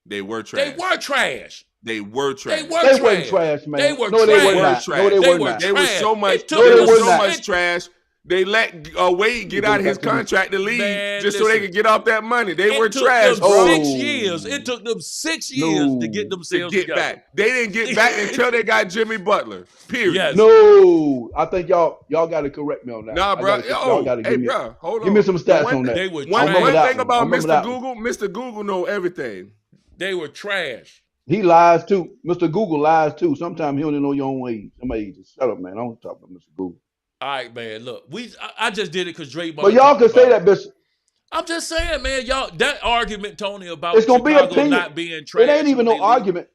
They were trash. They were trash. They were trash. They were They trash. wasn't trash, man. They were no, trash. they were not. No, they were not. They were so much. They were so much trash. They let Wade get out of his contract to leave so they could get off that money. They were trash, bro. 6 years. It took them 6 years to get themselves together. Back. They didn't get back until they got Jimmy Butler. Period. Yes. No, I think y'all got to correct me on that. Nah, bro. Y'all got to give me. Bro, hold on. Give me some stats on that. They were one thing about Mr. Google, Mr. Google know everything. They were trash. He lies too. Mr. Google lies too. Sometimes he don't even know your own age. Somebody just shut up, man. I don't talk about Mr. Google. All right, man. Look, I just did it because Draymond. But y'all can say that, Bishop. I'm just saying, man. Y'all, that argument, Tony, about it's gonna Chicago be opinion. not being trash. It ain't even no argument.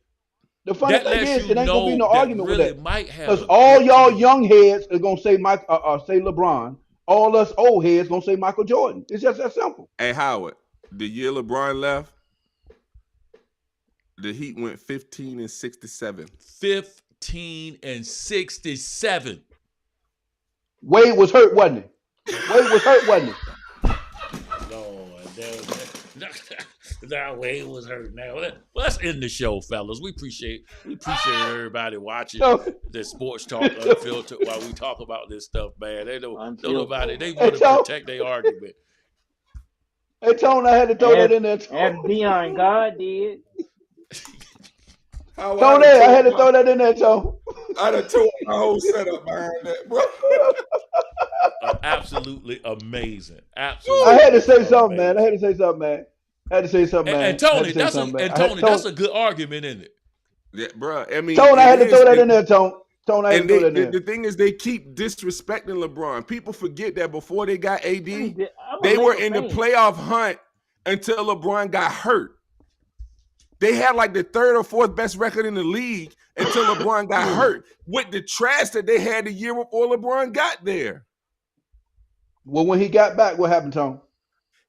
The funny thing is, it ain't gonna be no argument with that. Because all y'all young heads are gonna say say LeBron. All us old heads gonna say Michael Jordan. It's just that simple. Hey, Howard, the year LeBron left, the Heat went 15-67. 15-67. Wade was hurt, wasn't he? Wade was hurt, wasn't he? Now Wade was hurt. Now let's end the show, fellas. We appreciate everybody watching the Sports Talk Unfiltered while we talk about this stuff, man. They don't nobody. They want to protect their argument. Hey, Tone, I had to throw that in there. As Dion God did. Tone, I had to throw that in there, Tone. I'd have tore my whole setup behind that, bro. Absolutely amazing. Absolutely. I had to say something, man. And Tony, that's a good argument, isn't it? Yeah, bro. I mean, Tone, I had to throw that in there, Tone. The thing is, they keep disrespecting LeBron. People forget that before they got AD, they were in the playoff hunt until LeBron got hurt. They had like the third or fourth best record in the league until LeBron got hurt with the trash that they had the year before LeBron got there. Well, when he got back, what happened, Tone?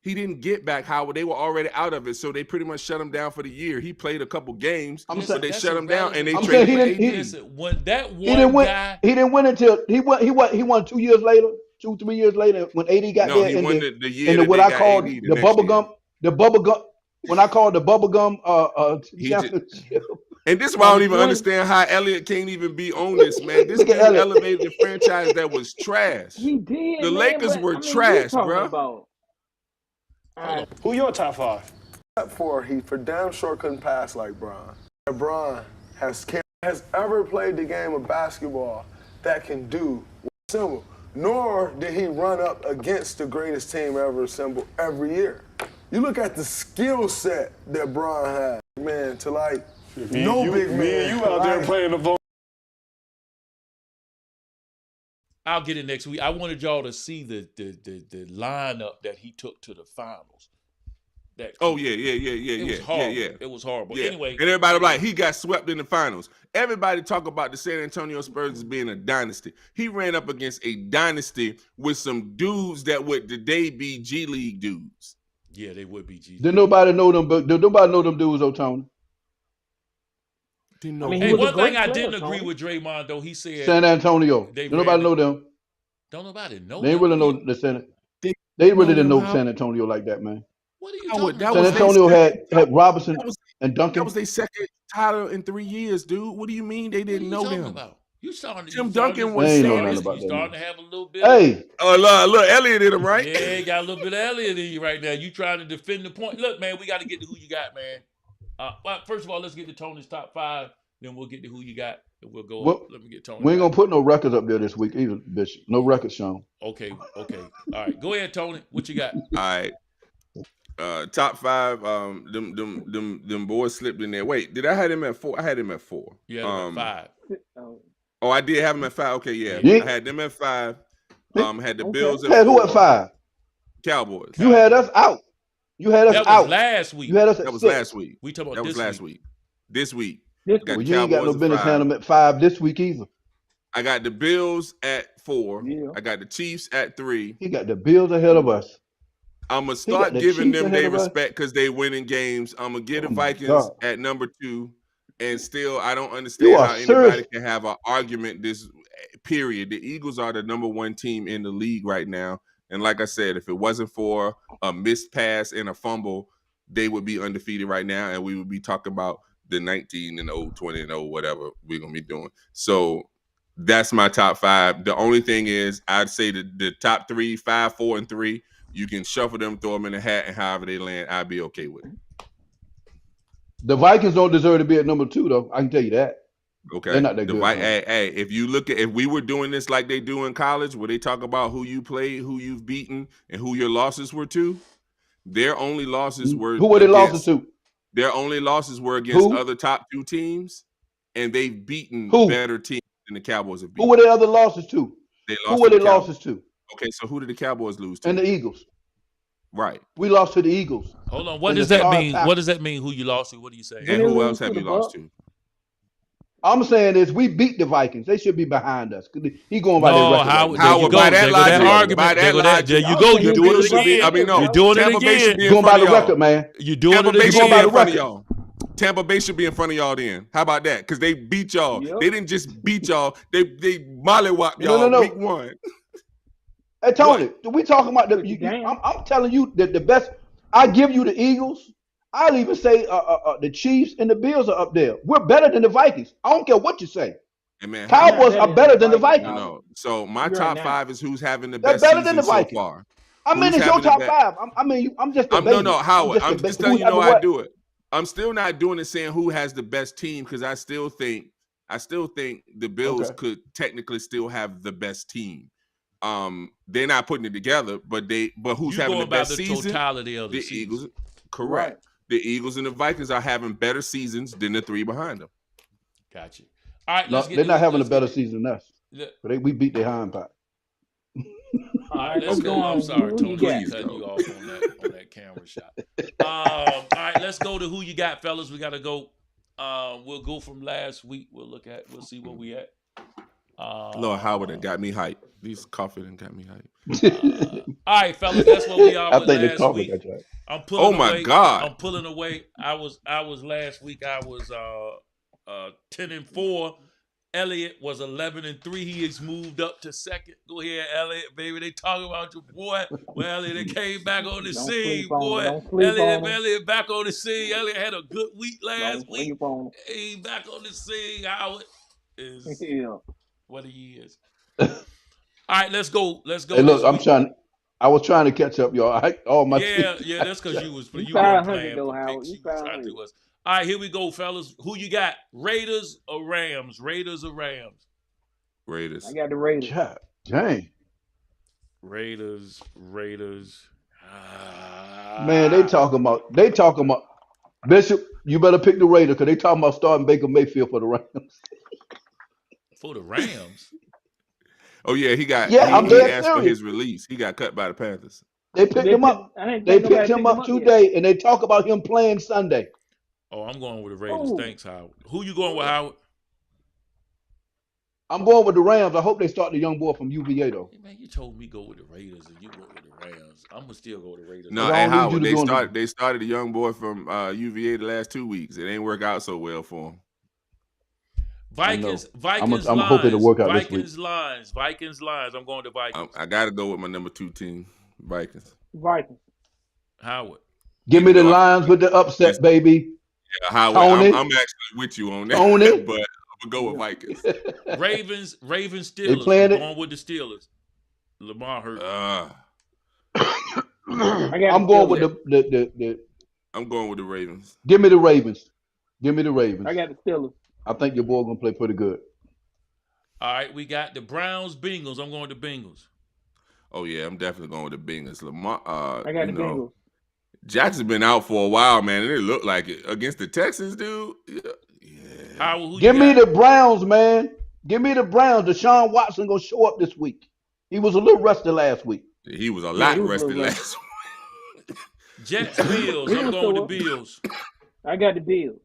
He didn't get back, Howard. They were already out of it, so they pretty much shut him down for the year. He played a couple games, but they shut him down and they traded for AD. Listen, when that He didn't one win. guy, He didn't win until he won 2 years later, 3 years later when AD got No, there. he in won the the year in the that what they I got called AD the the next bubble year. gum. The bubble gum. When I called the bubble gum championship. And this is why I don't even understand how Elliott can't even be on this, man. This Look at dude Elliott. elevated the franchise that was trash. He did, The man, Lakers but, were I mean, trash, you talking bro. about. Who your top 5? Except for he for damn sure couldn't pass like Bron. LeBron has ever played the game of basketball that can do what's simple. Nor did he run up against the greatest team ever assembled every year. You look at the skill set that Bron had, man, to like big man. Me and you out there playing the phone. I'll get it next week. I wanted y'all to see the lineup that he took to the finals. Yeah. It was horrible. Yeah. It was horrible. Yeah. Anyway, and everybody like he got swept in the finals. Everybody talk about the San Antonio Spurs as being a dynasty. He ran up against a dynasty with some dudes that would today be G League dudes. Yeah, they would be G League. Did nobody know them? But did nobody know them dudes, Tony? Didn't know. Hey, one thing I didn't agree with Draymond though, he said San Antonio. Did nobody know them? Don't nobody know. They really know the San. They really didn't know San Antonio like that, man. What are you talking about? San Antonio had Robinson and Duncan. That was their second title in 3 years, dude. What do you mean they didn't know them? Tim Duncan was serious. Starting to have a little bit. Hey, look, Elliott in him, right? Yeah, got a little bit of Elliott in you right now. You trying to defend the point? Look, man, we got to get to who you got, man. Well, first of all, let's get to Tony's top 5. Then we'll get to who you got, and we'll go. Well, let me get Tony. We ain't gonna put no records up there this week either, Bishop. No records shown. Okay. All right, go ahead, Tony. What you got? All right. Top 5. Them boys slipped in there. Wait, did I have him at 4? I had him at 4. Yeah, 5. Oh, I did have him at 5. Okay, yeah. I had them at 5. Had the Bills at 4. Who at 5? Cowboys. You had us out. You had us that out. Was last week. You had us at that was 6. last week. We talking about that this was last week. This week. Well, you ain't got no business handling at 5 this week either. I got the Bills at 4. Yeah. I got the Chiefs at 3. He got the Bills ahead of us. I'm going to start giving them their respect because they winning games. I'm going to get the Vikings at number 2. And still, I don't understand how anybody can have an argument this period. The Eagles are the number 1 team in the league right now. And like I said, if it wasn't for a missed pass and a fumble, they would be undefeated right now. And we would be talking about the 19-0, 20-0, whatever we're going to be doing. So that's my top 5. The only thing is I'd say the top 3, 5, 4, and 3, you can shuffle them, throw them in a hat, and however they land, I'd be okay with it. The Vikings don't deserve to be at number 2, though. I can tell you that. Okay. They're not that good. Hey, if you look at if we were doing this like they do in college, where they talk about who you played, who you've beaten, and who your losses were to, their only losses were who were they losses to? Their only losses were against other top 2 teams, and they've beaten better teams than the Cowboys have beaten. Who were their other losses to? Who were they losses to? Okay, so who did the Cowboys lose to? And the Eagles. Right. We lost to the Eagles. Hold on. What does that mean? What does that mean? Who you lost to? What do you say? And who else have you lost to? I'm saying is we beat the Vikings. They should be behind us. He going by their record. Howard, by that argument. There you go. You're doing it again. I mean, no. You're doing Tampa it Bay should again. be Going by the record, man. You're doing Tampa it Bay again. should be in front of y'all. Tampa Bay should be in front of y'all then. How about that? Because they beat y'all. Yep. They didn't just beat y'all. They mollywopped y'all No. week 1. Hey, Tony, we talking about I'm telling you that the best. I give you the Eagles. I'll even say the Chiefs and the Bills are up there. We're better than the Vikings. I don't care what you say. Hey, man, Cowboys are better than the Vikings. No. So my top 5 is who's having the They're best better season than the so Vikings. far. I mean, it's your top 5. I'm just debating. No, Howard. I'm just telling you whoever I what. do it. I'm still not doing it saying who has the best team because I still think the Bills could technically still have the best team. They're not putting it together, but who's having the best season? Totality of the Eagles. Correct. Right. The Eagles and the Vikings are having better seasons than the 3 behind them. Gotcha. All right, they're not having a better season than us. But we beat their hind part. All right, let's go. I'm sorry, Tony, for cutting you off on that camera shot. All right, let's go to who you got, fellas. We got to go. We'll go from last week. We'll see where we at. Lord Howard that got me hyped. These coffee done got me hyped. All right, fellas, that's what we are I with think the last coffee week. got you. I'm pulling Oh my away. God. I'm pulling away. I was last week. I was 10-4. Elliott was 11-3. He has moved up to second. Go ahead, Elliott, baby. They talking about your boy. Well, Elliott, they came back on the Don't scene, sleep on boy. him. Don't sleep on him. Elliott back on the scene. Elliott had a good week last Don't week. sleep on He back on the scene. Howard him. is Yeah. what he is. All right, let's go. Let's go. Hey, look, this week. I was trying to catch up, y'all. All my teams. Yeah, that's because you You weren't 500 playing though, for Howard. picks. You You were trying 500. to us. All right, here we go, fellas. Who you got? Raiders or Rams? Raiders or Rams? Raiders. I got the Raiders. God, dang. Raiders. Man, they talking about Bishop, you better pick the Raiders because they talking about starting Baker Mayfield for the Rams. For the Rams. Oh yeah, he I'm dead asked for serious. his release. He got cut by the Panthers. They picked him up. I didn't They think nobody picked him picked up yet. today, and they talk about him playing Sunday. Oh, I'm going with the Raiders. Oh. Thanks, Howard. Who you going with, Howard? I'm going with the Rams. I hope they start the young boy from UVA though. Hey, man, you told me go with the Raiders, and you went with the Rams. I'm gonna still go with the Raiders. No, and Howard, they started a young boy from UVA the last 2 weeks. It ain't work out so well for him. Vikings I'm lines. hoping to work out this week. Vikings lines. I'm going to Vikings. I got to go with my number 2 team, Vikings. Howard. Give me the Lions with the upset, baby. Yeah, Howard. Tony. I'm actually with you on that. Tony. But I'm going to go with Vikings. Ravens, They Steelers. playing I'm going with the Steelers. Lamar hurt. I'm going with the I'm going with the Ravens. Give me the Ravens. Give me the Ravens. I got the Steelers. I think your boy gonna play pretty good. All right, we got the Browns, Bengals. I'm going to Bengals. Oh yeah, I'm definitely going with the Bengals. Lamar, I got the Bengals. Jackson's been out for a while, man, and it looked like it against the Texans, dude. Howard, Give me the Browns, man. Give me the Browns. Deshaun Watson gonna show up this week. He was a little rusty last week. He was a lot rusty last week. Jets, Bills. I'm going with the Bills. I got the Bills.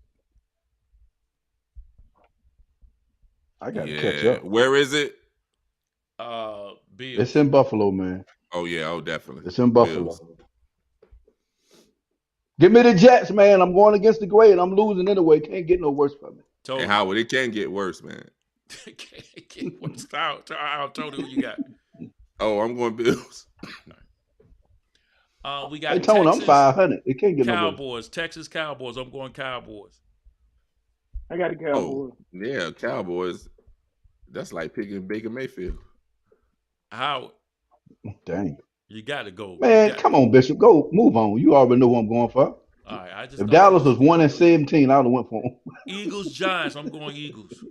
I got to catch up. Where is it? Bills. It's in Buffalo, man. Oh yeah, definitely. It's in Buffalo. Bills. Give me the Jets, man. I'm going against the grade. I'm losing anyway. Can't get no worse for me. And Howard, it can get worse, man. It can't get worse. I'll tell you who you got. Oh, I'm going Bills. We got Hey, Tony, Texas, I'm 500. It can't get Cowboys. no worse. Texas Cowboys. I'm going Cowboys. I got the Cowboys. Oh, yeah, Cowboys. That's like picking Baker Mayfield. Howard. Dang. You got to go. Man, come on, Bishop. Go, move on. You already know what I'm going for. All right, if Dallas was 1-17, I would have went for them. Eagles, Giants. I'm going Eagles.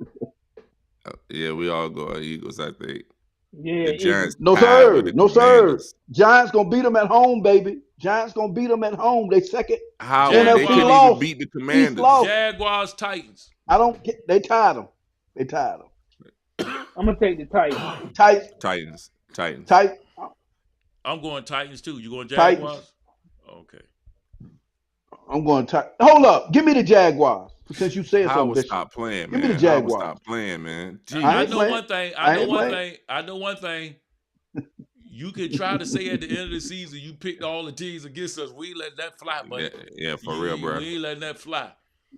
Yeah, we all go Eagles, I think. Yeah, the Giants. No, sir. No, sir. Giants going to beat them at home, baby. Giants going to beat them at home. They second. How NFC they couldn't lost. even beat the Commanders. Jaguars, Titans. I don't get. They tied them. They tied them. I'm going to take the Titans. Titans. I'm going Titans, too. You going Jaguars? Okay. I'm going Titans. Hold up. Give me the Jaguars. Since you said something, Bishop. Stop playing, Give man. me the Jaguars. Stop playing, man. I know one thing. I know one thing. You can try to say at the end of the season you picked all the teams against us. We let that fly, buddy. Yeah, for real, bro. We ain't letting that fly.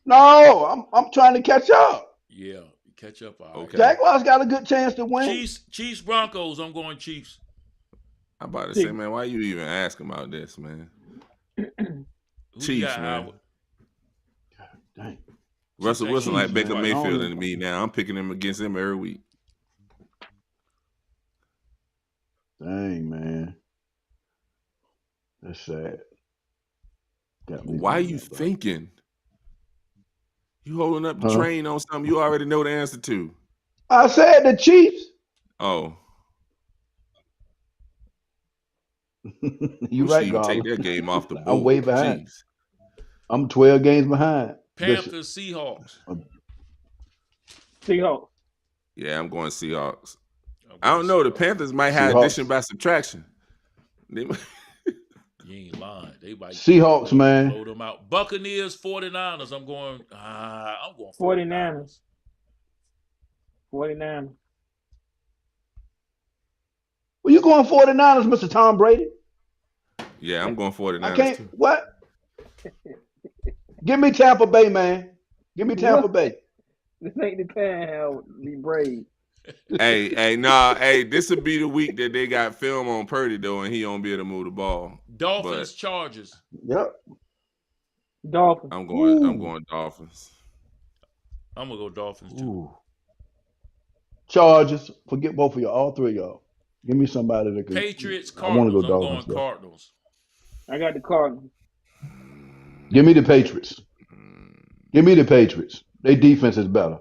No, I'm trying to catch up. Yeah, catch up. All right. Okay. Jaguars got a good chance to win. Chiefs, Broncos. I'm going Chiefs. I'm about to say, man, why you even asking about this, man? Chiefs, man. Dang. Russell Wilson like Baker man. Mayfield to me now. I'm picking him against him every week. Dang, man. That's sad. Why are you thinking? You holding up the train on something you already know the answer to. I said the Chiefs. Oh. You right, God. Take that game off the board. I'm way behind. Jeez. I'm 12 games behind. Panthers, Seahawks. Seahawks. Yeah, I'm going Seahawks. I don't know. The Panthers might have addition by subtraction. You ain't lying. They might Seahawks, man. blow them out. Buccaneers, 49ers. I'm going 49ers. 49ers. Well, you going 49ers, Mr. Tom Brady? Yeah, I'm going 49ers I can't. too. What? Give me Tampa Bay, man. Give me Tampa What? Bay. This ain't the time, Howard, to be brave. Hey, this would be the week that they got film on Purdy though, and he won't be able to move the ball. Dolphins, Chargers. Yep. Dolphins. I'm going Dolphins. I'm gonna go Dolphins too. Ooh. Chargers. Forget both of y'all. All three of y'all. Give me somebody that can. Patriots, I want to Cardinals. go I'm Dolphins. going Cardinals. I got the Cardinals. Give me the Patriots. Give me the Patriots. Their defense is better.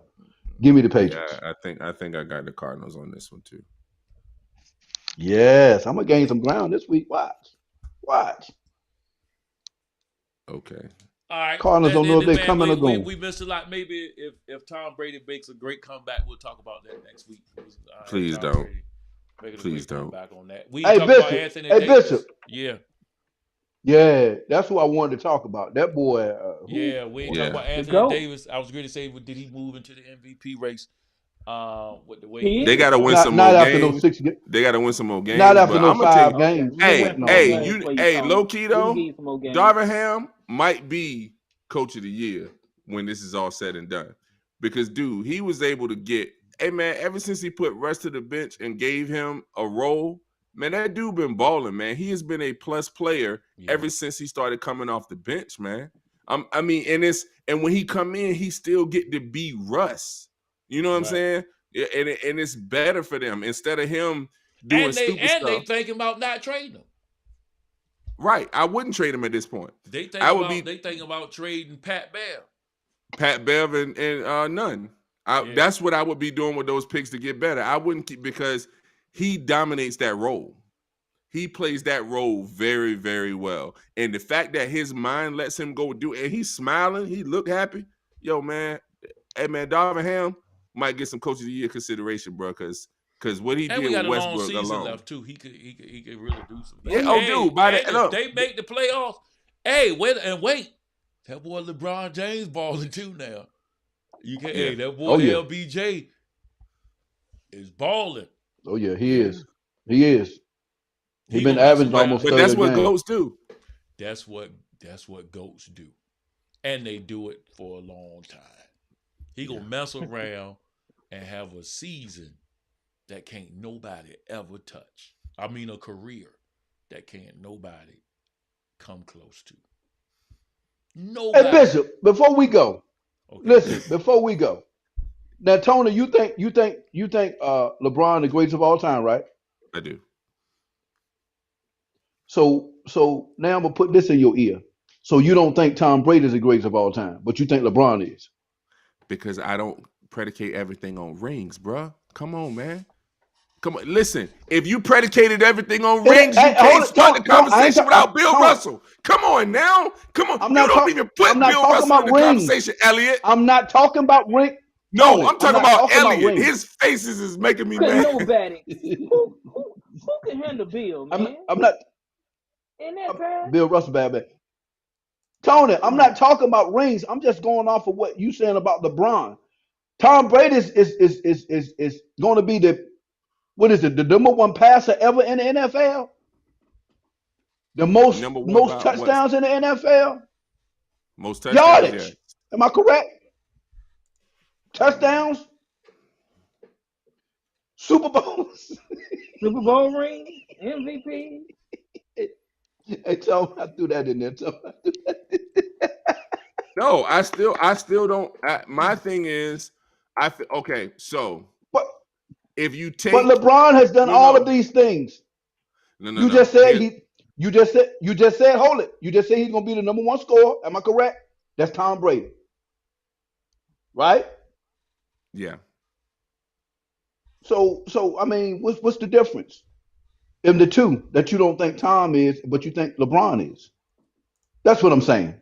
Give me the Patriots. Yeah, I think I got the Cardinals on this one too. Yes, I'm gonna gain some ground this week. Watch. Okay. All right. Cardinals don't know if they're Man, coming or going. we missed a lot. Maybe if Tom Brady makes a great comeback, we'll talk about that next week. Please Tom don't. Brady Please don't. Back on that. We Hey, talk Bishop. about Anthony Hey, Davis. Bishop. Yeah, that's who I wanted to talk about. That boy. we ain't talking about Anthony Davis. I was going to say, did he move into the MVP race? With the way they got to win some more games. They got to win some more games. Not after but those I'm gonna 5 take, games. Low key though, Darvin Darvin Ham might be coach of the year when this is all said and done, because dude, he was able to get. Hey man, ever since he put Russ to the bench and gave him a role, man, that dude been balling, man. He has been a plus player ever since he started coming off the bench, man. I mean, and when he come in, he still get to be Russ. You know what I'm saying? Yeah, and it's better for them instead of him doing stupid stuff. And they thinking about not trading him. Right, I wouldn't trade him at this point. They thinking about trading Pat Bev and none. That's what I would be doing with those picks to get better. I wouldn't keep, because he dominates that role. He plays that role very, very well. And the fact that his mind lets him go do it, and he's smiling, he look happy. Yo, man, hey man, Darvin Ham might get some coach of the year consideration, bro, because what he did with Westbrook long season alone. Left too. He could really do some. Yeah, dude, if they make the playoffs, wait, that boy LeBron James balling too now. You can't. Hey, that boy LBJ is balling. Oh yeah, he is. He's been gonna averaging almost 30 that's what games. GOATs do. That's what GOATs do, and they do it for a long time. He gonna mess around and have a season that can't nobody ever touch. I mean, a career that can't nobody come close to. Nobody. Hey Bishop, before we go, listen. Before we go, now Tony, you think LeBron the greatest of all time, right? I do. So now I'm gonna put this in your ear. So you don't think Tom Brady is the greatest of all time, but you think LeBron is? Because I don't predicate everything on rings, bro. Come on, man. Come on, listen. If you predicated everything on rings, you can't start the conversation without Bill Russell. Come on now. Come on. You don't even put Bill Russell in the conversation, Elliot. I'm not talking about ring. No, I'm talking about Elliot. His faces is making me mad. Nobody. Who can handle Bill, man? I'm not. In that time? Bill Russell, bad. Tony, I'm not talking about rings. I'm just going off of what you saying about LeBron. Tom Brady is going to be the number one passer ever in the NFL? The most touchdowns in the NFL? Most touchdowns. Yardage. Yeah. Am I correct? Touchdowns? Super Bowls? Super Bowl ring? MVP? Hey, tell I threw that in there. No, I still don't. My thing is, okay. So, if you take, but LeBron has done all of these things. You just said. Hold it. You just said he's gonna be the number one scorer. Am I correct? That's Tom Brady, right? Yeah. So I mean, what's the difference in the two that you don't think Tom is, but you think LeBron is? That's what I'm saying.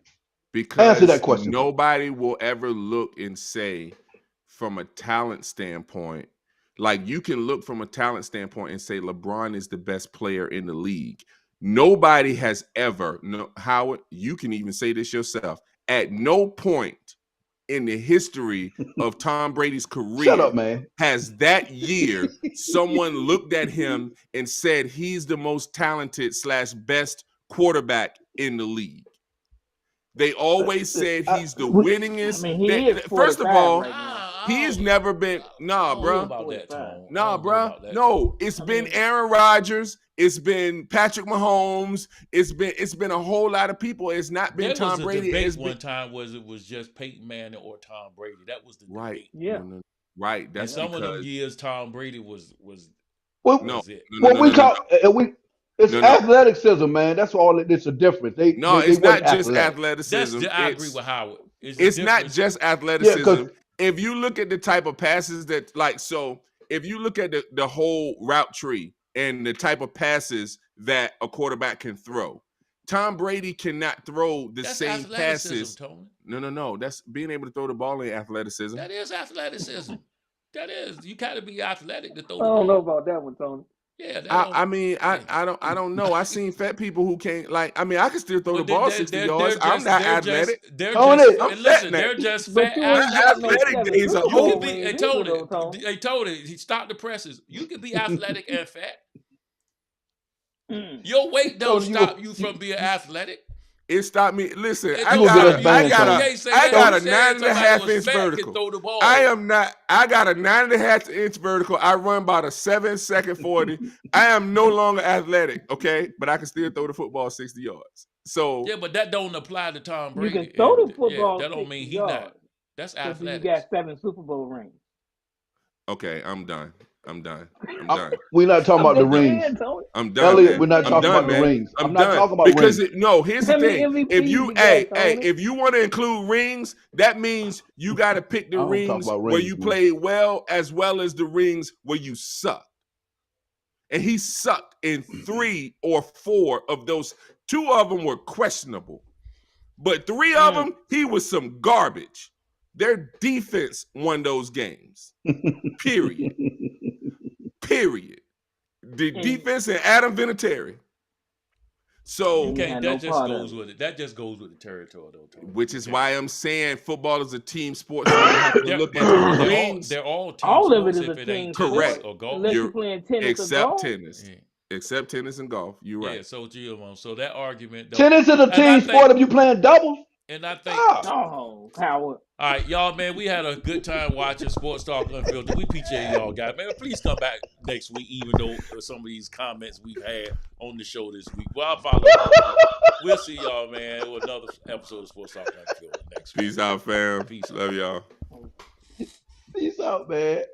Because answer that question. Nobody will ever look and say, from a talent standpoint, like you can look from a talent standpoint and say LeBron is the best player in the league. Nobody has ever, Howard, you can even say this yourself, at no point in the history of Tom Brady's career Shut up, man. has that year someone looked at him and said he's the most talented / best quarterback in the league. They always said he's the winningest. I mean, he is 45 First of all, right now. he's never been bro. About that, Tone. Nah, bro. No, it's been Aaron Rodgers. It's been Patrick Mahomes. It's been a whole lot of people. It's not been Tom Tom Brady. Debate It's one been time was it was just Peyton Manning or Tom Brady. That was the debate. Yeah. Right. That's and some because of them years Tom Brady was Well, it. It's athleticism, man. That's all. It's a difference. It's not just athleticism. I agree with Howard. It's not just athleticism. If you look at the type of passes that, if you look at the whole route tree and the type of passes that a quarterback can throw, Tom Brady cannot throw the same passes. Tony. No. That's being able to throw the ball in athleticism. That is athleticism. That is. You got to be athletic to throw the I ball. don't know about that one, Tony. Yeah, I don't know. I seen fat people who can't I can still throw the ball 60 yards. I'm not athletic. They're just fat. Athletic days are over. They told it. He stopped the presses. You can be athletic and fat. Your weight don't stop you from being athletic. It stopped me. Listen, I got a 9.5 inch vertical. I got a 9.5 inch vertical. I run about a 7-second 40. I am no longer athletic, okay? But I can still throw the football 60 yards. So yeah, but that don't apply to Tom Brady. You can throw the football. Yeah, that don't mean he not. That's athletic. You got 7 Super Bowl rings. Okay, I'm done. We're not talking about the rings. I'm done. Elliot, we're not talking about the rings. I'm not talking about because rings. Here's the thing. If you want to include rings, that means you got to pick the rings where you play well as the rings where you suck. And he sucked in 3 or 4 of those. 2 of them were questionable, but 3 of them, he was some garbage. Their defense won those games. Period. The defense and Adam Vinatieri. So that just goes with it. That just goes with the territory, though. Tony. Which is why I'm saying football is a team sport. So you have to look at the rings. They're all team all sports of it is a team sport. Correct. Or golf. Unless you're playing tennis or golf. Except tennis and golf. You're right. Yeah. So so that argument. Tennis is a team sport if you playing doubles. And I think, Howard. All right, y'all, man, we had a good time watching Sports Talk Unfiltered. We appreciate y'all, guys. Man, please come back next week, even though some of these comments we've had on the show this week. Well, I'll follow up. We'll see y'all, man, with another episode of Sports Talk Unfiltered next week. Peace out, fam. Peace. Love y'all. Peace out, man.